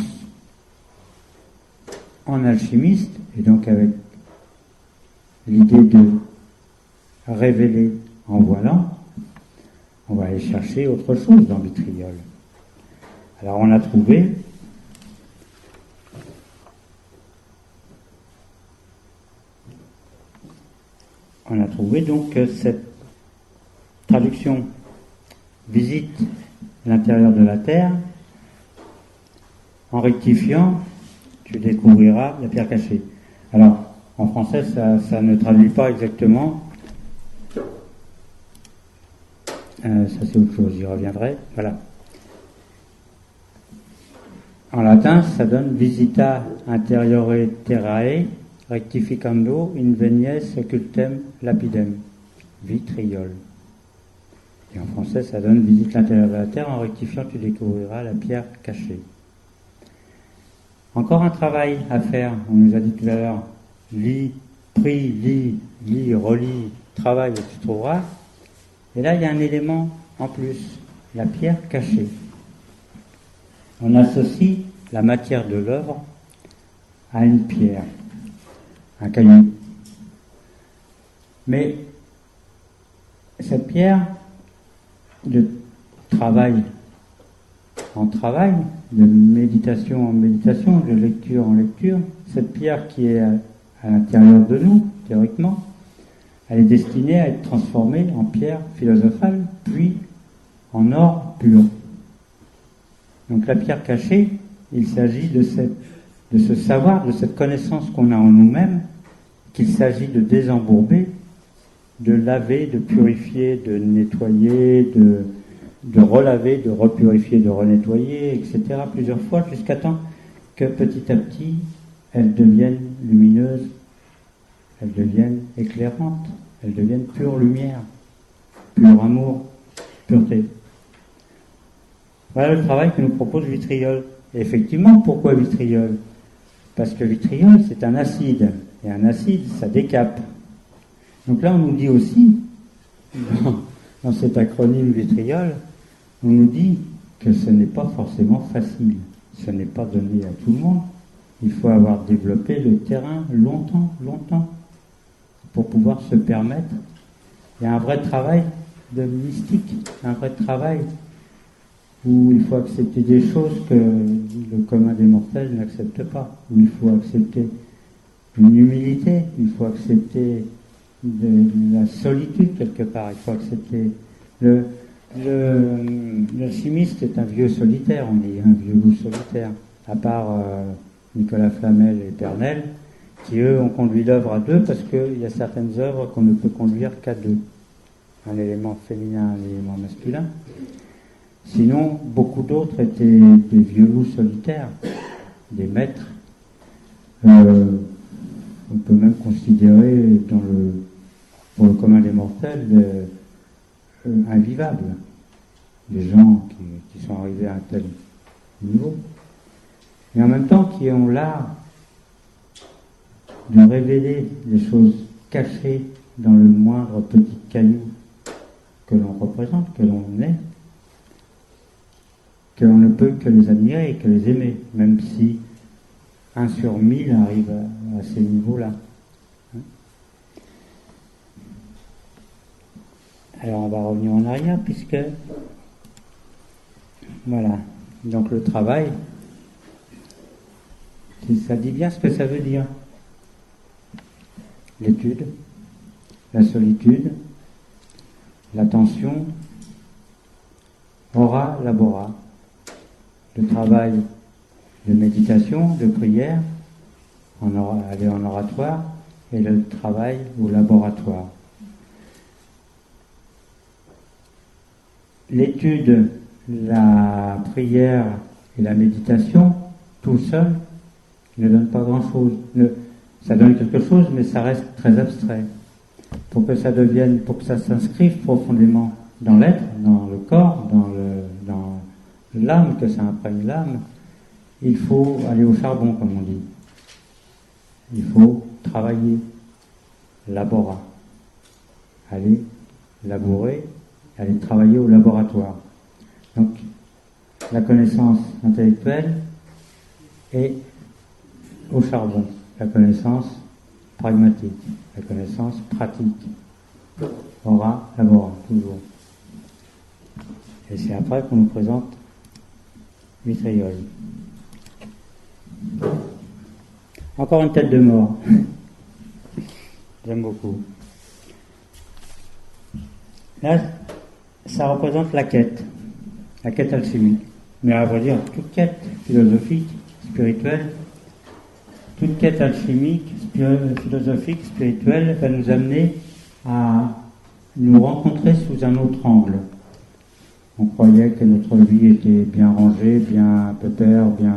en alchimiste, et donc avec l'idée de révéler en voilant, on va aller chercher autre chose dans le vitriol. Alors on a trouvé donc cette traduction visite l'intérieur de la Terre en rectifiant tu découvriras la pierre cachée. Alors, en français, ça ne traduit pas exactement. Ça c'est autre chose, j'y reviendrai. Voilà. En latin, ça donne visita interiore terrae rectificando invenies occultem lapidem, vitriol. Et en français, ça donne visite l'intérieur de la terre, en rectifiant, tu découvriras la pierre cachée. Encore un travail à faire, on nous a dit tout à l'heure, lis, prie, lis, relis, travaille et tu trouveras. Et là, il y a un élément en plus, la pierre cachée. On associe la matière de l'œuvre à une pierre, un caillou. Mais cette pierre, de travail en travail, de méditation en méditation, de lecture en lecture, cette pierre qui est à l'intérieur de nous, théoriquement, elle est destinée à être transformée en pierre philosophale, puis en or pur. Donc la pierre cachée, il s'agit de ce savoir, de cette connaissance qu'on a en nous-mêmes, qu'il s'agit de désembourber, de laver, de purifier, de nettoyer, de relaver, de repurifier, de renettoyer, etc. plusieurs fois, jusqu'à temps que petit à petit, elles deviennent lumineuses, elles deviennent éclairantes, elles deviennent pure lumière, pur amour, pureté. Voilà le travail que nous propose Vitriol. Et effectivement, pourquoi Vitriol ? Parce que Vitriol, c'est un acide. Et un acide, ça décape. Donc là, on nous dit aussi, dans cet acronyme Vitriol, on nous dit que ce n'est pas forcément facile. Ce n'est pas donné à tout le monde. Il faut avoir développé le terrain longtemps, pour pouvoir se permettre. Il y a un vrai travail de mystique, un vrai travail où il faut accepter des choses que le commun des mortels n'accepte pas, où il faut accepter une humilité, il faut accepter de la solitude quelque part, il faut accepter le chimiste est un vieux solitaire, on dit un vieux loup solitaire, à part Nicolas Flamel et Pernel, qui eux ont conduit l'œuvre à deux, parce qu'il y a certaines œuvres qu'on ne peut conduire qu'à deux, un élément féminin, un élément masculin. Sinon, beaucoup d'autres étaient des vieux loups solitaires, des maîtres. On peut même considérer pour le commun des mortels invivables, des gens qui sont arrivés à un tel niveau, et en même temps qui ont l'art de révéler les choses cachées dans le moindre petit caillou que l'on représente, que l'on est, qu'on ne peut que les admirer et que les aimer, même si 1 sur 1000 arrive à ces niveaux-là. Alors on va revenir en arrière, puisque voilà, donc le travail, ça dit bien ce que ça veut dire. L'étude, la solitude, l'attention, ora labora, le travail de méditation, de prière, aller en oratoire, et le travail au laboratoire. L'étude, la prière et la méditation, tout seul, ne donne pas grand-chose. Ça donne quelque chose, mais ça reste très abstrait. Pour que ça s'inscrive profondément dans l'être, dans le corps, dans l'âme, que ça imprègne l'âme, il faut aller au charbon, comme on dit. Il faut travailler, labora, aller labourer, aller travailler au laboratoire. Donc, la connaissance intellectuelle est au charbon, la connaissance pragmatique, la connaissance pratique. Ora, labora, toujours. Et c'est après qu'on nous présente Vitriol. Encore une tête de mort. J'aime beaucoup. Là, ça représente la quête alchimique. Mais à vrai dire, toute quête philosophique, spirituelle, toute quête alchimique, philosophique, spirituelle va nous amener à nous rencontrer sous un autre angle. On croyait que notre vie était bien rangée, bien pépère, bien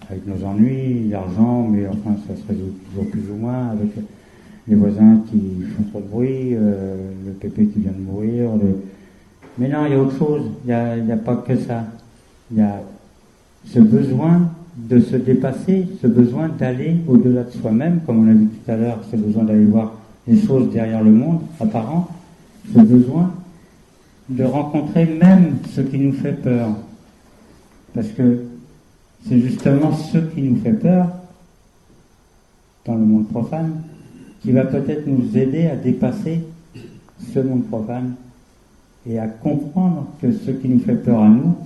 avec nos ennuis, l'argent, mais enfin ça se résout toujours plus ou moins avec les voisins qui font trop de bruit, le pépé qui vient de mourir. Mais non, il y a autre chose, il n'y a pas que ça. Il y a ce besoin de se dépasser, ce besoin d'aller au-delà de soi-même, comme on l'a vu tout à l'heure, ce besoin d'aller voir les choses derrière le monde apparent, ce besoin de rencontrer même ce qui nous fait peur. Parce que c'est justement ce qui nous fait peur, dans le monde profane, qui va peut-être nous aider à dépasser ce monde profane et à comprendre que ce qui nous fait peur à nous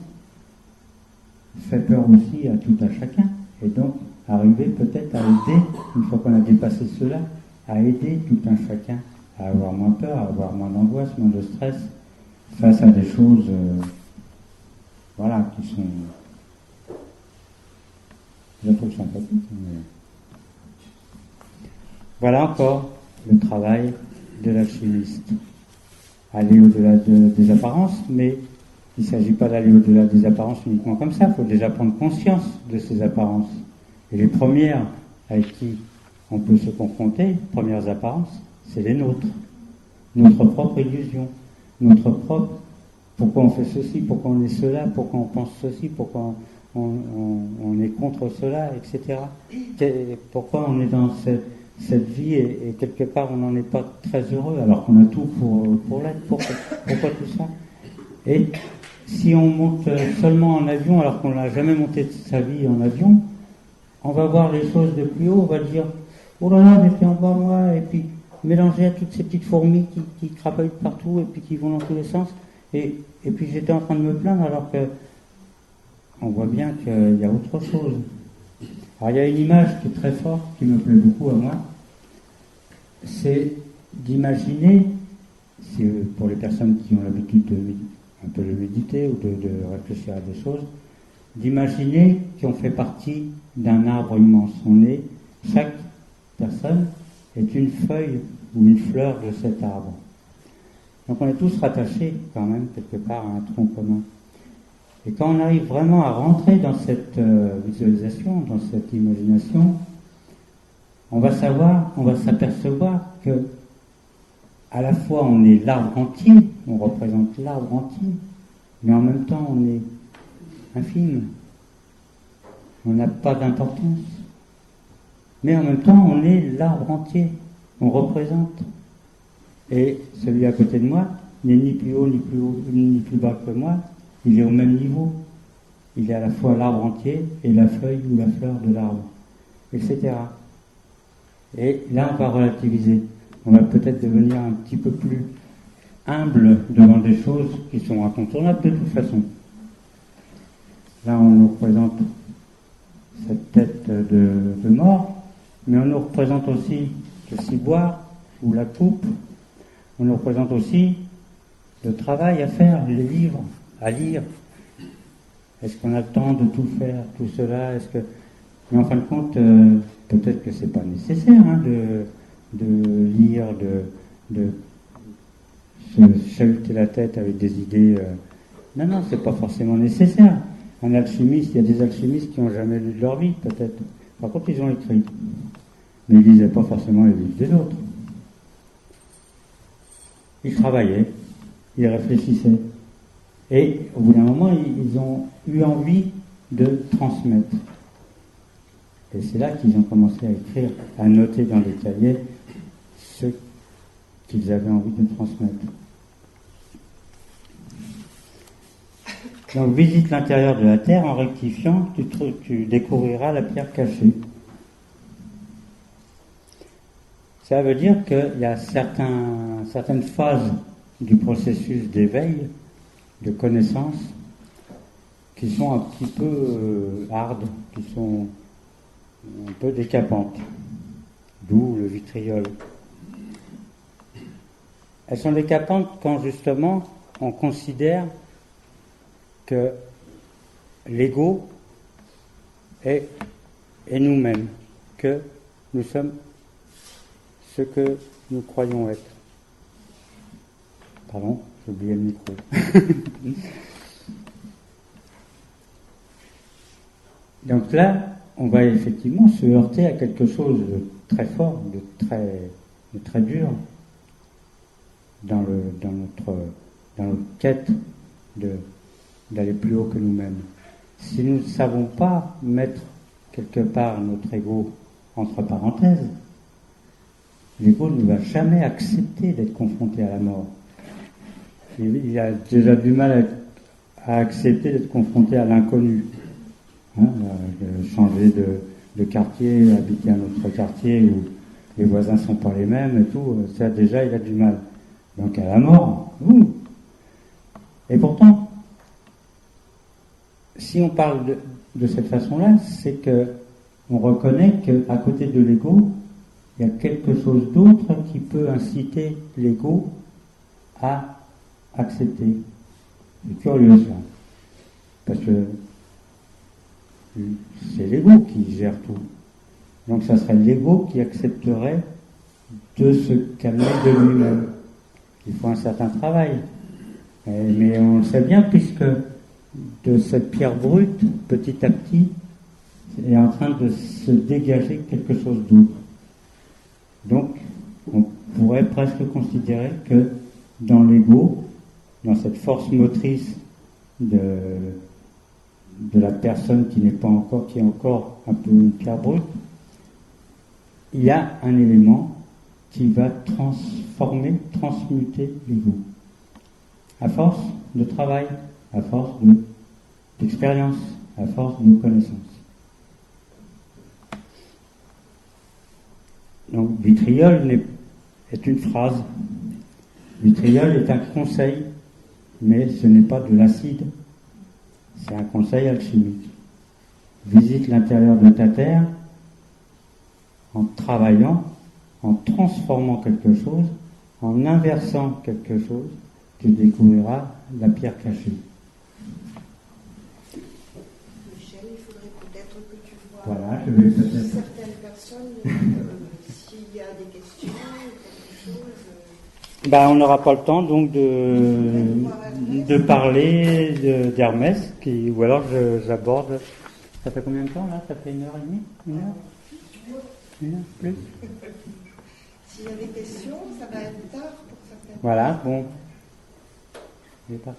fait peur aussi à tout un chacun. Et donc, arriver peut-être à aider, une fois qu'on a dépassé cela, à aider tout un chacun à avoir moins peur, à avoir moins d'angoisse, moins de stress, face à des choses qui sont, je trouve, sympathiques. Mais... Voilà encore le travail de l'alchimiste. Aller au-delà des apparences, mais il ne s'agit pas d'aller au-delà des apparences uniquement comme ça, il faut déjà prendre conscience de ces apparences. Et les premières avec qui on peut se confronter, les premières apparences, c'est les nôtres. Notre propre illusion, notre propre pourquoi on fait ceci, pourquoi on est cela, pourquoi on pense ceci, pourquoi on est contre cela, etc. Pourquoi on est dans cette vie et quelque part on n'en est pas très heureux alors qu'on a tout pour l'être. Pourquoi tout ça? Et si on monte seulement en avion alors qu'on n'a jamais monté de sa vie en avion, on va voir les choses de plus haut, on va dire oh là là, j'étais en bas moi, et puis mélanger à toutes ces petites fourmis qui crapahutent partout et puis qui vont dans tous les sens. Et puis j'étais en train de me plaindre alors que on voit bien qu'il y a autre chose. Alors il y a une image qui est très forte, qui me plaît beaucoup à moi, c'est d'imaginer, pour les personnes qui ont l'habitude un peu de méditer ou de réfléchir à des choses, d'imaginer qu'on fait partie d'un arbre immense. Chaque personne est une feuille ou une fleur de cet arbre. Donc on est tous rattachés quand même quelque part à un tronc commun. Et quand on arrive vraiment à rentrer dans cette visualisation, dans cette imagination, on va s'apercevoir que à la fois on est l'arbre entier, on représente l'arbre entier, mais en même temps on est infime. On n'a pas d'importance. Mais en même temps on est l'arbre entier, on représente. Et celui à côté de moi n'est ni plus haut, ni plus bas que moi, il est au même niveau. Il est à la fois l'arbre entier et la feuille ou la fleur de l'arbre, etc. Et là, on va relativiser. On va peut-être devenir un petit peu plus humble devant des choses qui sont incontournables de toute façon. Là, on nous représente cette tête de mort, mais on nous représente aussi le ciboire ou la coupe. On nous représente aussi le travail à faire, les livres à lire. Est-ce qu'on a le temps de tout faire, tout cela? Mais en fin de compte, peut-être que c'est pas nécessaire de lire, de se chahuter la tête avec des idées. Non, c'est pas forcément nécessaire. Un alchimiste, il y a des alchimistes qui n'ont jamais lu de leur vie, peut-être. Par contre, ils ont écrit. Mais ils lisaient pas forcément les livres des autres. Ils travaillaient, ils réfléchissaient. Et au bout d'un moment, ils ont eu envie de transmettre. Et c'est là qu'ils ont commencé à écrire, à noter dans les cahiers ce qu'ils avaient envie de transmettre. Donc visite l'intérieur de la Terre en rectifiant, tu découvriras la pierre cachée. Ça veut dire qu'il y a certaines phases du processus d'éveil, de connaissance, qui sont un petit peu hardes, qui sont un peu décapantes, d'où le vitriol. Elles sont décapantes quand justement on considère que l'ego est nous-mêmes. que nous sommes ce que nous croyons être. Pardon, j'ai oublié le micro. Donc là, on va effectivement se heurter à quelque chose de très fort, de très dur dans notre quête d'aller plus haut que nous-mêmes. Si nous ne savons pas mettre quelque part notre ego entre parenthèses, l'ego ne va jamais accepter d'être confronté à la mort. Il a déjà du mal à accepter d'être confronté à l'inconnu. Changer de quartier, habiter un autre quartier où les voisins ne sont pas les mêmes et tout, ça déjà il a du mal. Donc à la mort, Et pourtant, si on parle de cette façon-là, c'est que on reconnaît qu'à côté de l'ego, il y a quelque chose d'autre qui peut inciter l'ego à accepter. C'est curieux ça. Parce que c'est l'ego qui gère tout. Donc ça serait l'ego qui accepterait de se calmer de lui-même. Il faut un certain travail. Mais on le sait bien puisque de cette pierre brute, petit à petit, est en train de se dégager quelque chose d'autre. Donc, on pourrait presque considérer que dans l'ego, dans cette force motrice de la personne qui est encore un peu une pierre brute, il y a un élément qui va transmuter l'ego. À force de travail, à force d'expérience, à force de connaissance. Donc, vitriol est une phrase. Vitriol est un conseil, mais ce n'est pas de l'acide. C'est un conseil alchimique. Visite l'intérieur de ta terre en travaillant, en transformant quelque chose, en inversant quelque chose, tu découvriras la pierre cachée. Michel, il faudrait peut-être que tu vois voilà, je vais peut-être... certaines personnes, s'il y a des questions ou quelque chose. On n'aura pas le temps donc de parler d'Hermès, ou alors j'aborde. Ça fait combien de temps là? Ça fait 1h30? 1 heure? 1 heure plus? S'il y a des questions, ça va être tard pour certaines. Voilà, bon. Je vais pas.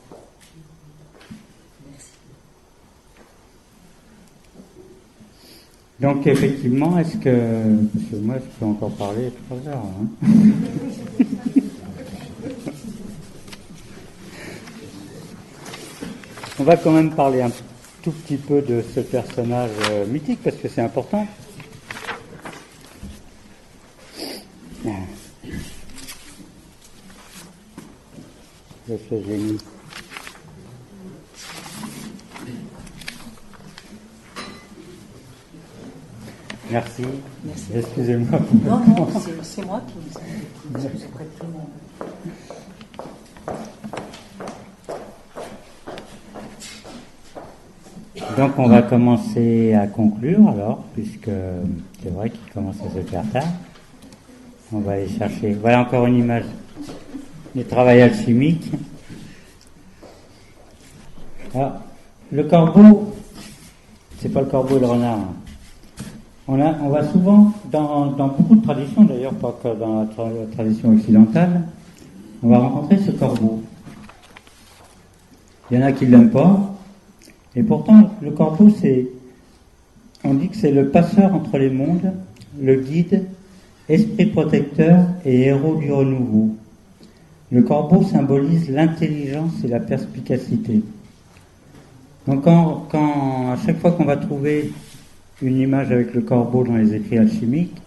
Donc effectivement, est-ce que... Parce que moi, je peux encore parler 3 heures. On va quand même parler un tout petit peu de ce personnage mythique, parce que c'est important. De ce génie. Merci. Excusez-moi. Non, c'est moi qui vous ai prêté mon... Donc on va commencer à conclure alors, puisque c'est vrai qu'il commence à se faire tard. On va aller chercher. Voilà encore une image du travail alchimique. Alors, le corbeau, c'est pas le corbeau et le renard. On va souvent, dans beaucoup de traditions, d'ailleurs pas que dans la tradition occidentale, on va rencontrer ce corbeau. Il y en a qui l'aiment pas. Et pourtant, le corbeau, on dit que c'est le passeur entre les mondes, le guide, esprit protecteur et héros du renouveau. Le corbeau symbolise l'intelligence et la perspicacité. Donc à chaque fois qu'on va trouver une image avec le corbeau dans les écrits alchimiques,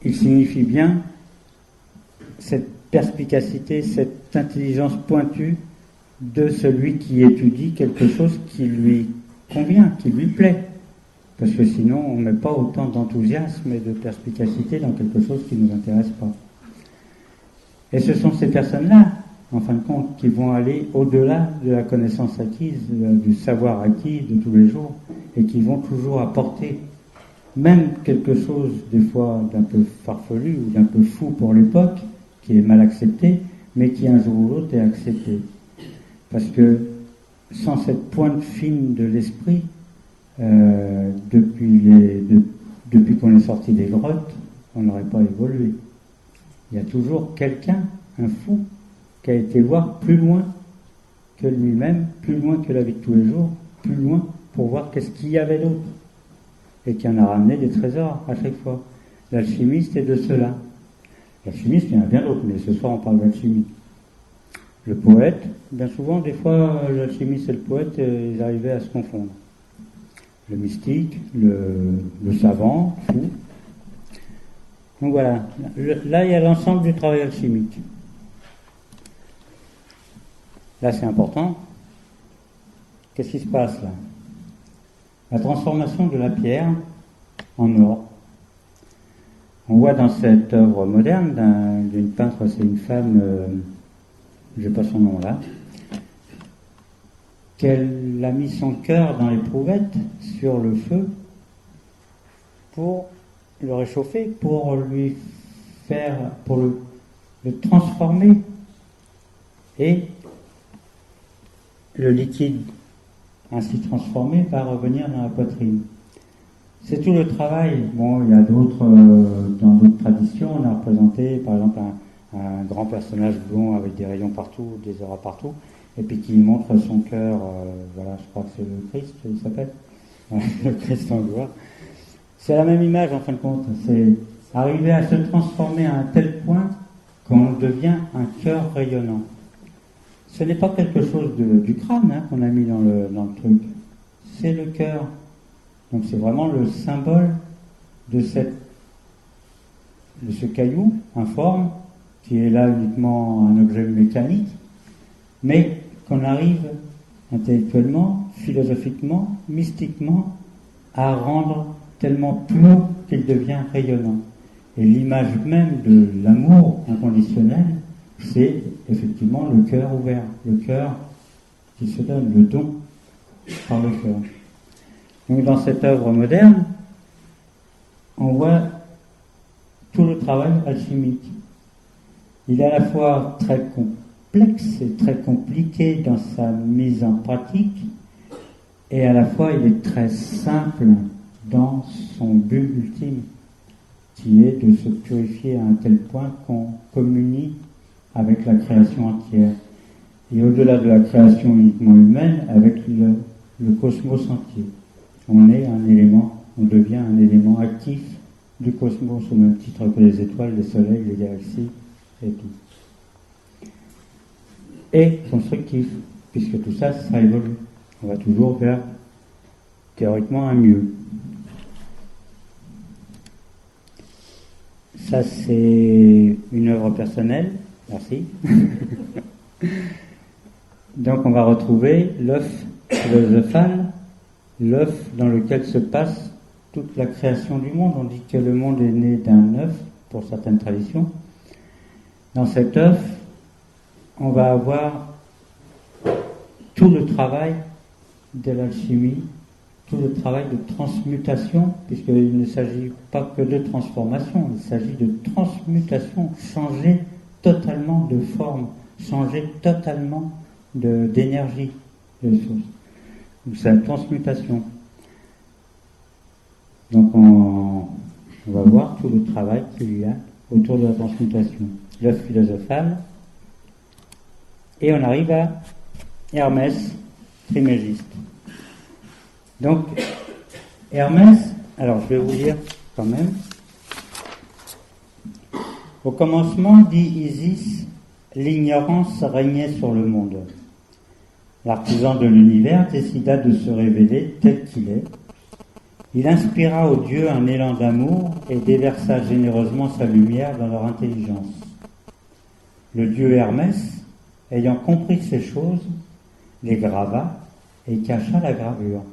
il signifie bien cette perspicacité, cette intelligence pointue de celui qui étudie quelque chose qui lui convient, qui lui plaît. Parce que sinon, on ne met pas autant d'enthousiasme et de perspicacité dans quelque chose qui ne nous intéresse pas. Et ce sont ces personnes-là, en fin de compte, qui vont aller au-delà de la connaissance acquise, du savoir acquis de tous les jours, et qui vont toujours apporter même quelque chose des fois d'un peu farfelu ou d'un peu fou pour l'époque, qui est mal accepté, mais qui un jour ou l'autre est accepté. Parce que sans cette pointe fine de l'esprit, depuis qu'on est sorti des grottes, on n'aurait pas évolué. Il y a toujours quelqu'un, un fou, qui a été voir plus loin que lui-même, plus loin que la vie de tous les jours, plus loin pour voir qu'est-ce qu'il y avait d'autre. Et qui en a ramené des trésors à chaque fois. L'alchimiste est de cela. L'alchimiste, il y en a bien d'autres, mais ce soir on parle d'alchimie. Le poète, bien souvent, des fois, l'alchimiste et le poète, ils arrivaient à se confondre. Le mystique, le savant, fou. Donc voilà, là il y a l'ensemble du travail alchimique. Là c'est important. Qu'est-ce qui se passe là? La transformation de la pierre en or. On voit dans cette œuvre moderne d'une peintre, c'est une femme, je n'ai pas son nom là, qu'elle a mis son cœur dans l'éprouvette sur le feu pour le réchauffer, pour lui faire, pour le transformer, et le liquide ainsi transformé va revenir dans la poitrine. C'est tout le travail. Bon, il y a d'autres, dans d'autres traditions, on a représenté par exemple un grand personnage blond avec des rayons partout, des auras partout, et puis qui montre son cœur, voilà, je crois que c'est le Christ, il s'appelle, le Christ en gloire. C'est la même image en fin de compte, c'est arriver à se transformer à un tel point qu'on devient un cœur rayonnant. Ce n'est pas quelque chose du crâne qu'on a mis dans le truc, c'est le cœur. Donc c'est vraiment le symbole de ce caillou informe, qui est là uniquement un objet mécanique, mais qu'on arrive intellectuellement, philosophiquement, mystiquement à rendre tellement pur qu'il devient rayonnant. Et l'image même de l'amour inconditionnel, c'est effectivement le cœur ouvert, le cœur qui se donne, le don par le cœur. Donc dans cette œuvre moderne, on voit tout le travail alchimique. Il est à la fois très complexe et très compliqué dans sa mise en pratique, et à la fois il est très simple dans son but ultime, qui est de se purifier à un tel point qu'on communie avec la création entière. Et au-delà de la création uniquement humaine, avec le cosmos entier. On est un élément, on devient un élément actif du cosmos au même titre que les étoiles, les soleils, les galaxies et tout. Et constructif, puisque tout ça, ça évolue. On va toujours vers, théoriquement, un mieux. Ça, c'est une œuvre personnelle. Merci. Donc, on va retrouver l'œuf philosophal, l'œuf dans lequel se passe toute la création du monde. On dit que le monde est né d'un œuf, pour certaines traditions. Dans cet œuf, on va avoir tout le travail de l'alchimie, tout le travail de transmutation, puisqu'il ne s'agit pas que de transformation, il s'agit de transmutation, changer totalement de forme, changer totalement d'énergie des choses. Donc c'est la transmutation. Donc on va voir tout le travail qu'il y a autour de la transmutation. L'œuf philosophal, et on arrive à Hermès Trismégiste. Donc Hermès, alors je vais vous dire quand même, au commencement, dit Isis, l'ignorance régnait sur le monde. L'artisan de l'univers décida de se révéler tel qu'il est. Il inspira aux dieux un élan d'amour et déversa généreusement sa lumière dans leur intelligence. Le dieu Hermès, ayant compris ces choses, les grava et cacha la gravure.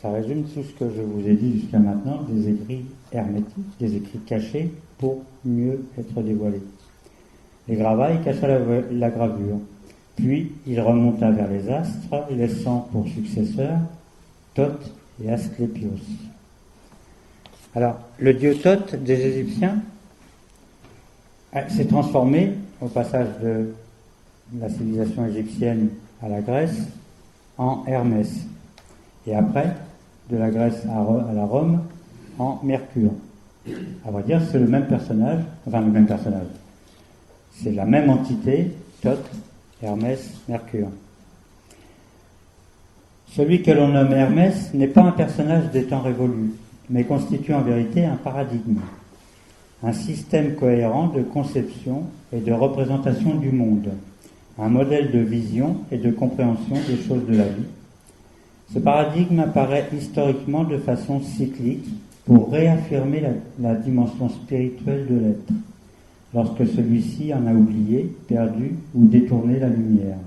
Ça résume tout ce que je vous ai dit jusqu'à maintenant, des écrits hermétiques, des écrits cachés pour mieux être dévoilés. Les grava et cacha la gravure. Puis il remonta vers les astres, laissant pour successeurs Thoth et Asclépios. Alors, le dieu Thoth des Égyptiens s'est transformé au passage de la civilisation égyptienne à la Grèce en Hermès. Et après, de la Grèce à la Rome, en Mercure. À vrai dire, c'est le même personnage, c'est la même entité, Thoth, Hermès, Mercure. Celui que l'on nomme Hermès n'est pas un personnage des temps révolus, mais constitue en vérité un paradigme, un système cohérent de conception et de représentation du monde, un modèle de vision et de compréhension des choses de la vie. Ce paradigme apparaît historiquement de façon cyclique pour réaffirmer la dimension spirituelle de l'être, lorsque celui-ci en a oublié, perdu ou détourné la lumière.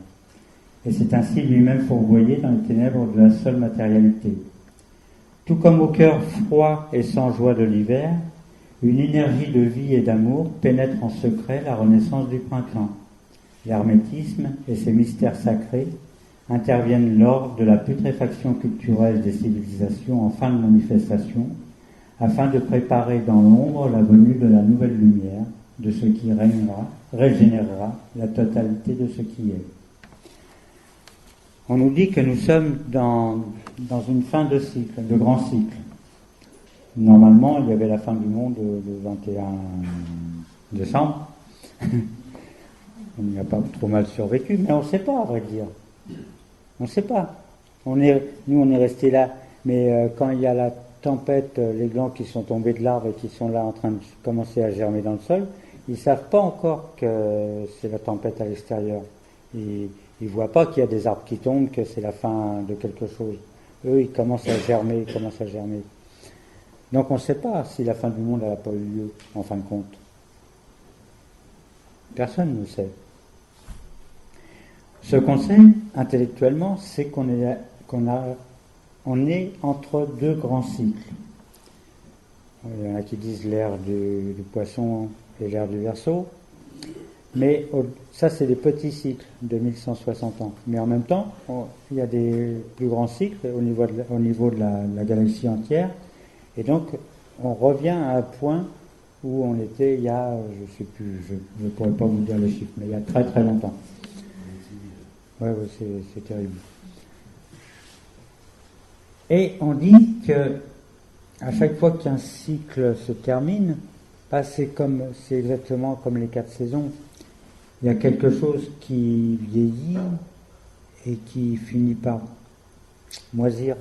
Et c'est ainsi lui-même fourvoyé dans les ténèbres de la seule matérialité. Tout comme au cœur froid et sans joie de l'hiver, une énergie de vie et d'amour pénètre en secret la renaissance du printemps. L'hermétisme et ses mystères sacrés interviennent lors de la putréfaction culturelle des civilisations en fin de manifestation, afin de préparer dans l'ombre la venue de la nouvelle lumière, de ce qui régénérera la totalité de ce qui est. On nous dit que nous sommes dans une fin de cycle, de grand cycle. Normalement, il y avait la fin du monde le 21 décembre. On n'y a pas trop mal survécu, mais on ne sait pas, à vrai dire. On ne sait pas. Nous, on est restés là. Mais quand il y a la tempête, les glands qui sont tombés de l'arbre et qui sont là en train de commencer à germer dans le sol, ils ne savent pas encore que c'est la tempête à l'extérieur. Ils ne voient pas qu'il y a des arbres qui tombent, que c'est la fin de quelque chose. Eux, ils commencent à germer, Donc on ne sait pas si la fin du monde n'a pas eu lieu, en fin de compte. Personne ne sait. Ce qu'on sait, intellectuellement, c'est qu'on est entre deux grands cycles. Il y en a qui disent l'ère du poisson et l'ère du Verseau. Mais ça, c'est des petits cycles de 1160 ans. Mais en même temps, il y a des plus grands cycles au niveau de la galaxie entière. Et donc, on revient à un point où on était il y a, je ne sais plus, je ne pourrais pas vous dire les chiffres, mais il y a très très longtemps. Ouais, c'est terrible. Et on dit que à chaque fois qu'un cycle se termine, c'est exactement comme les 4 saisons. Il y a quelque chose qui vieillit et qui finit par moisir.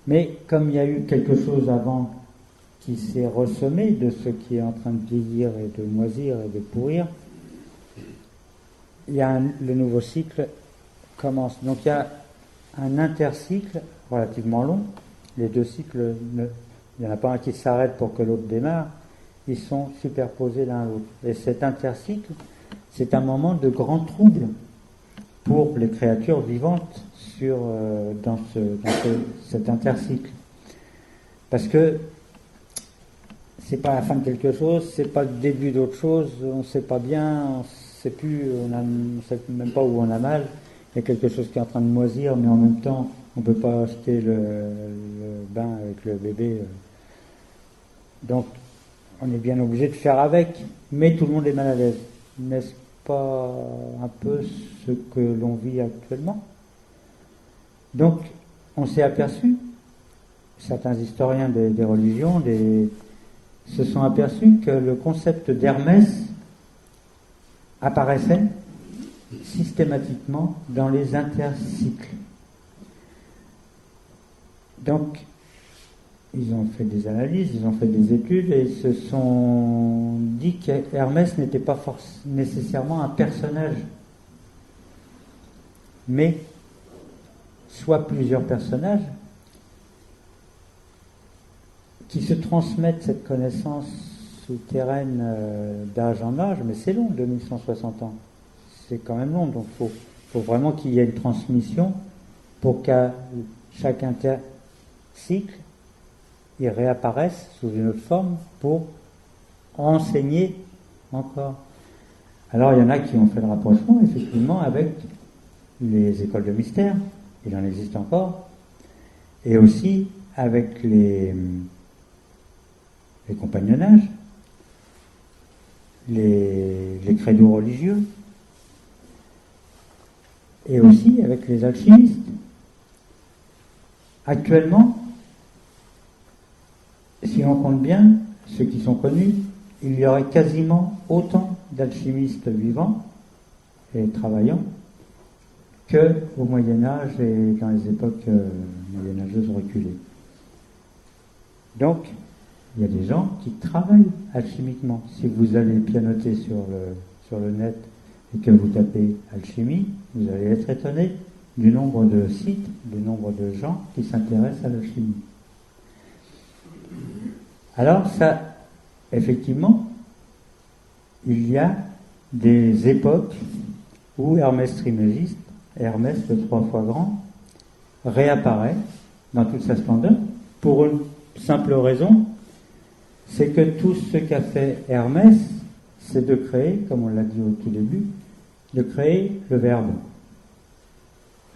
Mais comme il y a eu quelque chose avant qui s'est ressemé de ce qui est en train de vieillir et de moisir et de pourrir, le nouveau cycle commence. Donc il y a un intercycle relativement long. Les deux cycles, il n'y en a pas un qui s'arrête pour que l'autre démarre. Ils sont superposés l'un à l'autre. Et cet intercycle, c'est un moment de grand trouble pour les créatures vivantes dans cet intercycle. Parce que c'est pas la fin de quelque chose, c'est pas le début d'autre chose, on ne sait pas bien, on sait même pas où on a mal. Il y a quelque chose qui est en train de moisir, mais en même temps, on ne peut pas acheter le bain avec le bébé. Donc, on est bien obligé de faire avec, mais tout le monde est mal à l'aise. N'est-ce pas un peu ce que l'on vit actuellement? Donc, on s'est aperçu, certains historiens des religions se sont aperçus que le concept d'Hermès apparaissait systématiquement dans les intercycles. Donc, ils ont fait des analyses, ils ont fait des études et ils se sont dit qu'Hermès n'était pas nécessairement un personnage, mais soit plusieurs personnages qui se transmettent cette connaissance souterraine d'âge en âge, mais c'est long, 2160 ans. C'est quand même long, donc il faut vraiment qu'il y ait une transmission pour qu'à chaque intercycle, il réapparaisse sous une autre forme pour enseigner encore. Alors il y en a qui ont fait le rapprochement effectivement avec les écoles de mystère, il en existe encore, et aussi avec les compagnonnages, les credos religieux, et aussi avec les alchimistes. Actuellement, si on compte bien ceux qui sont connus, il y aurait quasiment autant d'alchimistes vivants et travaillant qu'au Moyen-Âge et dans les époques moyenâgeuses reculées. Donc, il y a des gens qui travaillent alchimiquement. Si vous allez pianoter sur le net et que vous tapez alchimie, vous allez être étonné du nombre de sites, du nombre de gens qui s'intéressent à l'alchimie. Alors ça, effectivement, il y a des époques où Hermès Trismégiste, Hermès le 3 fois grand, réapparaît dans toute sa splendeur pour une simple raison, c'est que tout ce qu'a fait Hermès, c'est de créer, comme on l'a dit au tout début, de créer le verbe.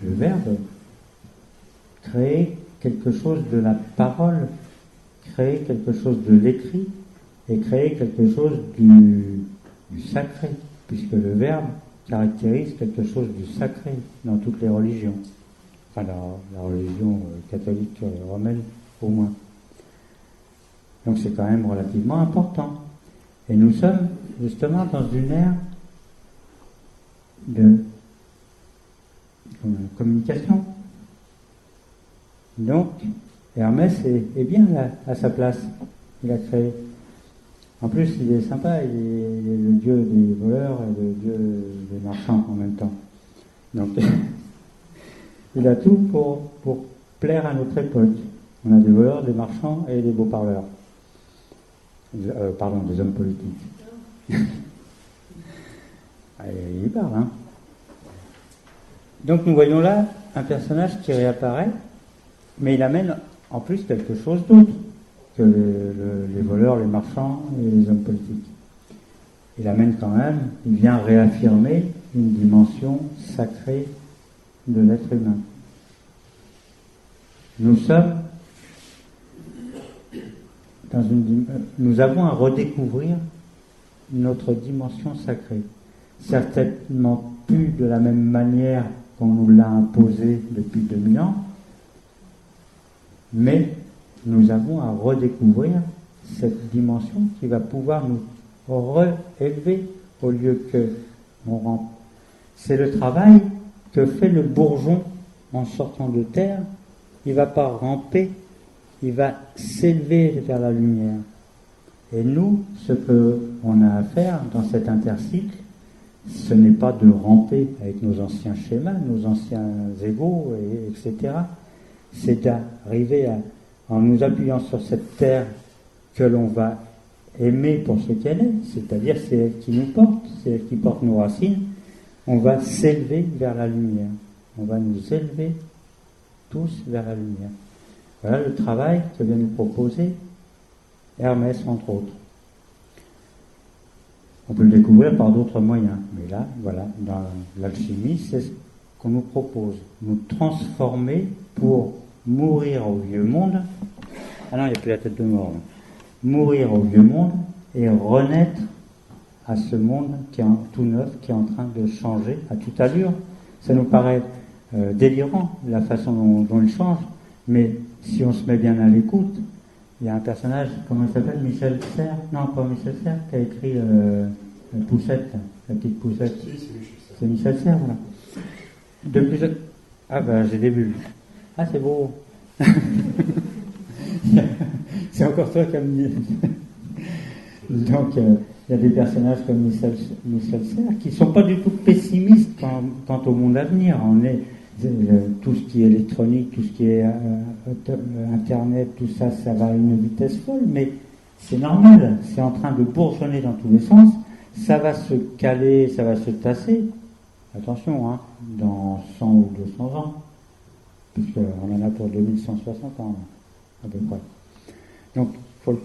Le verbe, créer quelque chose de la parole, créer quelque chose de l'écrit et créer quelque chose du sacré, puisque le verbe caractérise quelque chose du sacré dans toutes les religions. Enfin, la religion catholique romaine au moins. Donc c'est quand même relativement important. Et nous sommes justement dans une ère de communication. Donc, Hermès est bien là, à sa place. Il a créé. En plus, il est sympa, il est le dieu des voleurs et le dieu des marchands en même temps. Donc, il a tout pour plaire à notre époque. On a des voleurs, des marchands et des beaux parleurs. Pardon, des hommes politiques. Il parle, hein. Donc nous voyons là un personnage qui réapparaît, mais il amène en plus quelque chose d'autre que les voleurs, les marchands et les hommes politiques. Il amène quand même, il vient réaffirmer une dimension sacrée de l'être humain. Nous avons à redécouvrir notre dimension sacrée. Certainement plus de la même manière qu'on nous l'a imposé depuis 2000 ans, mais nous avons à redécouvrir cette dimension qui va pouvoir nous réélever au lieu que on rampe. C'est le travail que fait le bourgeon en sortant de terre. Il ne va pas ramper, il va s'élever vers la lumière. Et nous, ce qu'on a à faire dans cet intercycle, ce n'est pas de ramper avec nos anciens schémas, nos anciens égos, etc. C'est d'arriver en nous appuyant sur cette terre que l'on va aimer pour ce qu'elle est, c'est-à-dire c'est elle qui nous porte, c'est elle qui porte nos racines, on va s'élever vers la lumière. On va nous élever tous vers la lumière. Voilà le travail que vient nous proposer Hermès, entre autres. On peut le découvrir par d'autres moyens, mais là, voilà, dans l'alchimie, c'est ce qu'on nous propose. Nous transformer pour mourir au vieux monde. Ah non, il n'y a plus la tête de mort. Là. Mourir au vieux monde et renaître à ce monde qui est tout neuf, qui est en train de changer à toute allure. Ça nous paraît délirant, la façon dont il change, mais si on se met bien à l'écoute, il y a un personnage, comment il s'appelle, Michel Serres, non pas Michel Serres, qui a écrit Poussette, la petite Poussette. C'est Michel Serres, voilà. Depuis ah ben j'ai des bulles. Ah c'est beau. C'est encore toi qui as mis. Donc il y a des personnages comme Michel Serres qui ne sont pas du tout pessimistes quant au monde à venir. On est tout ce qui est électronique, tout ce qui est Internet, tout ça, ça va à une vitesse folle, mais c'est normal, c'est en train de bourgeonner dans tous les sens, ça va se caler, ça va se tasser, attention, hein, dans 100 ou 200 ans, puisqu'on en a pour 2160 ans, à peu près. Donc, faut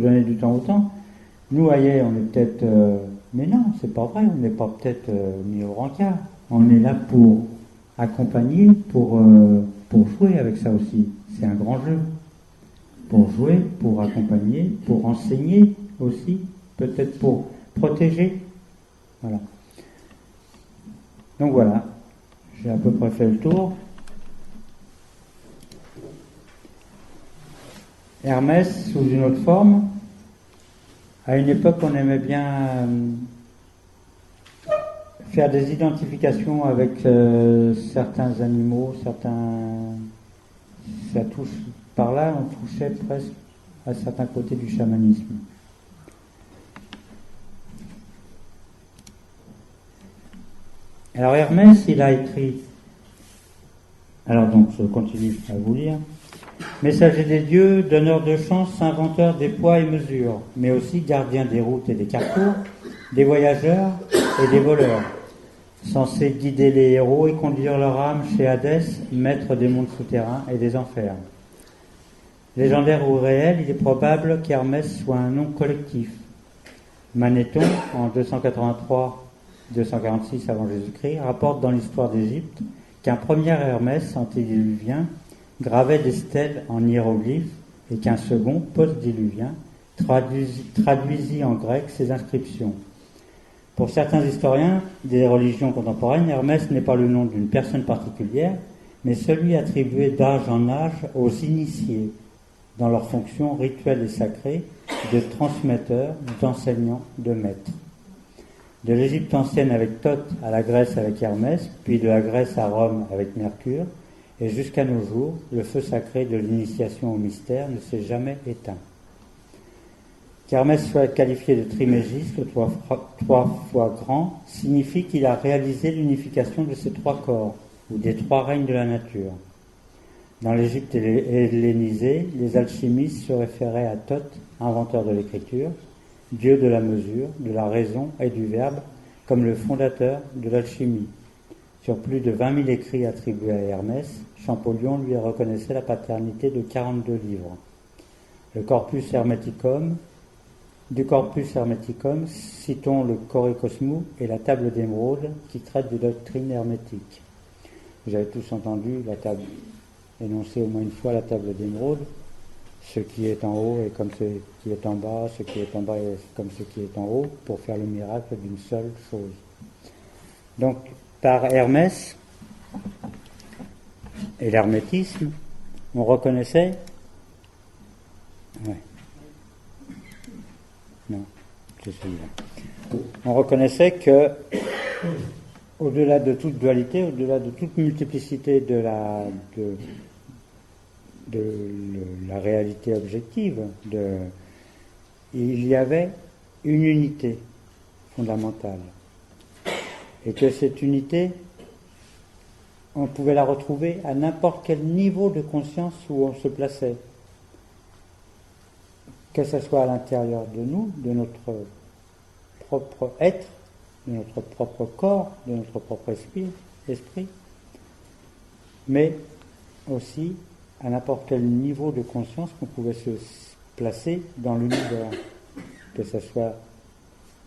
donner du temps au temps. Nous, ailleurs, on est peut-être, mais non, c'est pas vrai, on n'est pas peut-être mis au rencard, on est là pour accompagner, pour jouer avec ça aussi. C'est un grand jeu. pour jouer, pour accompagner, pour enseigner aussi, peut-être pour protéger. Voilà. Donc voilà, j'ai à peu près fait le tour. Hermès, sous une autre forme, à une époque on aimait bien faire des identifications avec certains animaux, ça touche, par là on touchait presque à certains côtés du chamanisme. Alors Hermès, il a écrit, alors donc je continue à vous lire, messager des dieux, donneur de chance, inventeur des poids et mesures, mais aussi gardien des routes et des carrefours, des voyageurs et des voleurs, censé guider les héros et conduire leur âme chez Hadès, maître des mondes souterrains et des enfers. Légendaire ou réel, il est probable qu'Hermès soit un nom collectif. Manéthon, en 283-246 avant Jésus-Christ, rapporte dans l'histoire d'Égypte qu'un premier Hermès antédiluvien gravait des stèles en hiéroglyphes et qu'un second, post-diluvien, traduisit en grec ces inscriptions. Pour certains historiens des religions contemporaines, Hermès n'est pas le nom d'une personne particulière, mais celui attribué d'âge en âge aux initiés, dans leur fonction rituelle et sacrée de transmetteurs, d'enseignants, de maîtres. De l'Égypte ancienne avec Thoth à la Grèce avec Hermès, puis de la Grèce à Rome avec Mercure, et jusqu'à nos jours, le feu sacré de l'initiation au mystère ne s'est jamais éteint. Qu'Hermès soit qualifié de trimégiste, trois fois grand, signifie qu'il a réalisé l'unification de ces trois corps, ou des trois règnes de la nature. Dans l'Égypte hellénisée, les alchimistes se référaient à Thoth, inventeur de l'écriture, dieu de la mesure, de la raison et du verbe, comme le fondateur de l'alchimie. Sur plus de 20 000 écrits attribués à Hermès, Champollion lui reconnaissait la paternité de 42 livres. Du Corpus Hermeticum, citons le Coricosmou et la Table d'Émeraude qui traitent de doctrine hermétique. Vous avez tous entendu la table énoncée au moins une fois, la Table d'Émeraude. Ce qui est en haut est comme ce qui est en bas, ce qui est en bas est comme ce qui est en haut, pour faire le miracle d'une seule chose. Donc, par Hermès et l'hermétisme, on reconnaissait... Ouais. Non, c'est celui-là. On reconnaissait que, au-delà de toute dualité, au-delà de toute multiplicité de la réalité objective, il y avait une unité fondamentale. Et que cette unité, on pouvait la retrouver à n'importe quel niveau de conscience où on se plaçait. Que ce soit à l'intérieur de nous, de notre propre être, de notre propre corps, de notre propre esprit, mais aussi à n'importe quel niveau de conscience qu'on pouvait se placer dans l'univers, que ce soit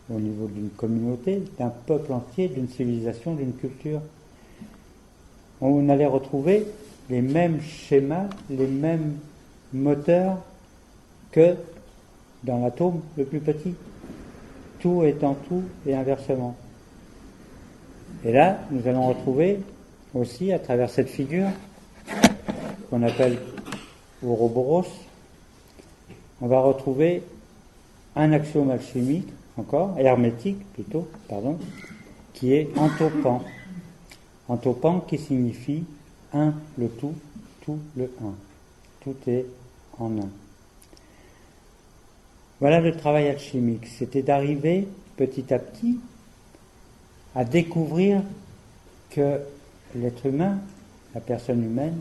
au niveau d'une communauté, d'un peuple entier, d'une civilisation, d'une culture. On allait retrouver les mêmes schémas, les mêmes moteurs que dans l'atome le plus petit. Tout étant tout et inversement. Et là, nous allons retrouver aussi, à travers cette figure, qu'on appelle Ouroboros, on va retrouver un axiome alchimique, hermétique plutôt, qui est antopan. Antopan qui signifie un le tout le un. Tout est en un. Voilà le travail alchimique, c'était d'arriver petit à petit à découvrir que l'être humain, la personne humaine,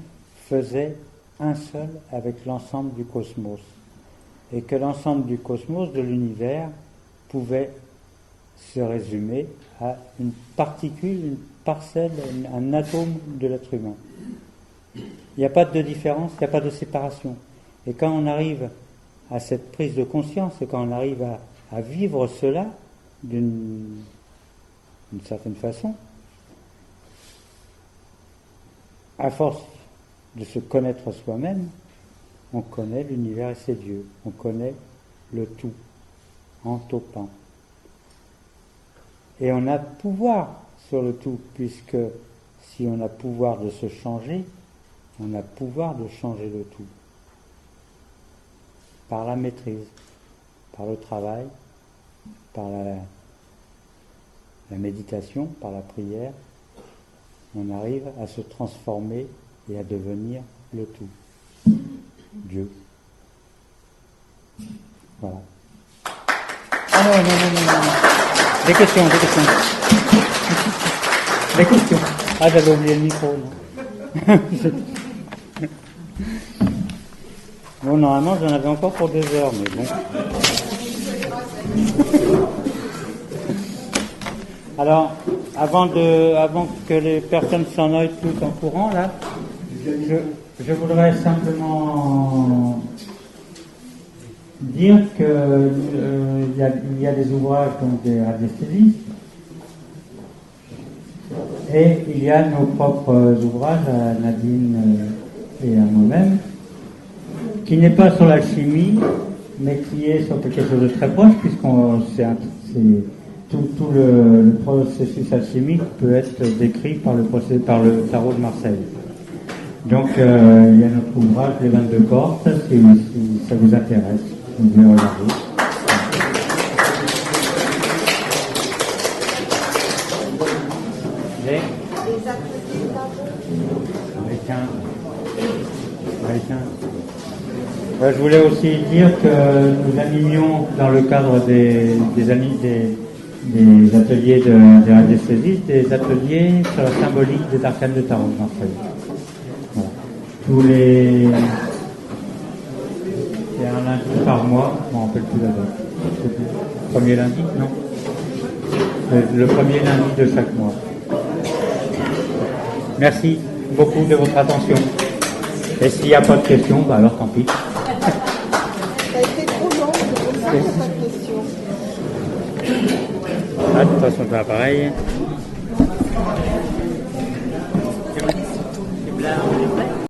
faisait un seul avec l'ensemble du cosmos. Et que l'ensemble du cosmos, de l'univers, pouvait se résumer à une particule, une parcelle, un atome de l'être humain. Il n'y a pas de différence, il n'y a pas de séparation. Et quand on arrive à cette prise de conscience, et quand on arrive à vivre cela d'une certaine façon, à force de se connaître soi-même, on connaît l'univers et ses dieux, on connaît le tout, en topant. Et on a pouvoir sur le tout, puisque si on a pouvoir de se changer, on a pouvoir de changer le tout. Par la maîtrise, par le travail, par la méditation, par la prière, on arrive à se transformer et à devenir le tout. Dieu. Voilà. Ah non. Des questions. Des questions. Ah, j'avais oublié le micro, non. Bon, normalement, j'en avais encore pour 2 heures, mais bon. Alors, avant que les personnes s'en aillent toutes en courant, là, je voudrais simplement dire que il y a des ouvrages donc des radiesthésistes et il y a nos propres ouvrages à Nadine et à moi-même qui n'est pas sur l'alchimie mais qui est sur quelque chose de très proche puisqu'on tout le processus alchimique peut être décrit par le tarot de Marseille. Donc il y a notre ouvrage Les 22 portes, si ça vous intéresse, vous pouvez regarder. Les ateliers je voulais aussi dire que nous animions dans le cadre des ateliers des radiesthésistes, des ateliers sur la symbolique des arcanes de tarot de Marseille. Voilà. C'est un lundi par mois, je ne me rappelle plus la date. Premier lundi, non. Le premier lundi de chaque mois. Merci beaucoup de votre attention. Et s'il n'y a pas de questions, bah alors tant pis. Ça a été trop long, c'est pour ça qu'il n'y a pas de questions. Ah, de toute façon, c'est pareil.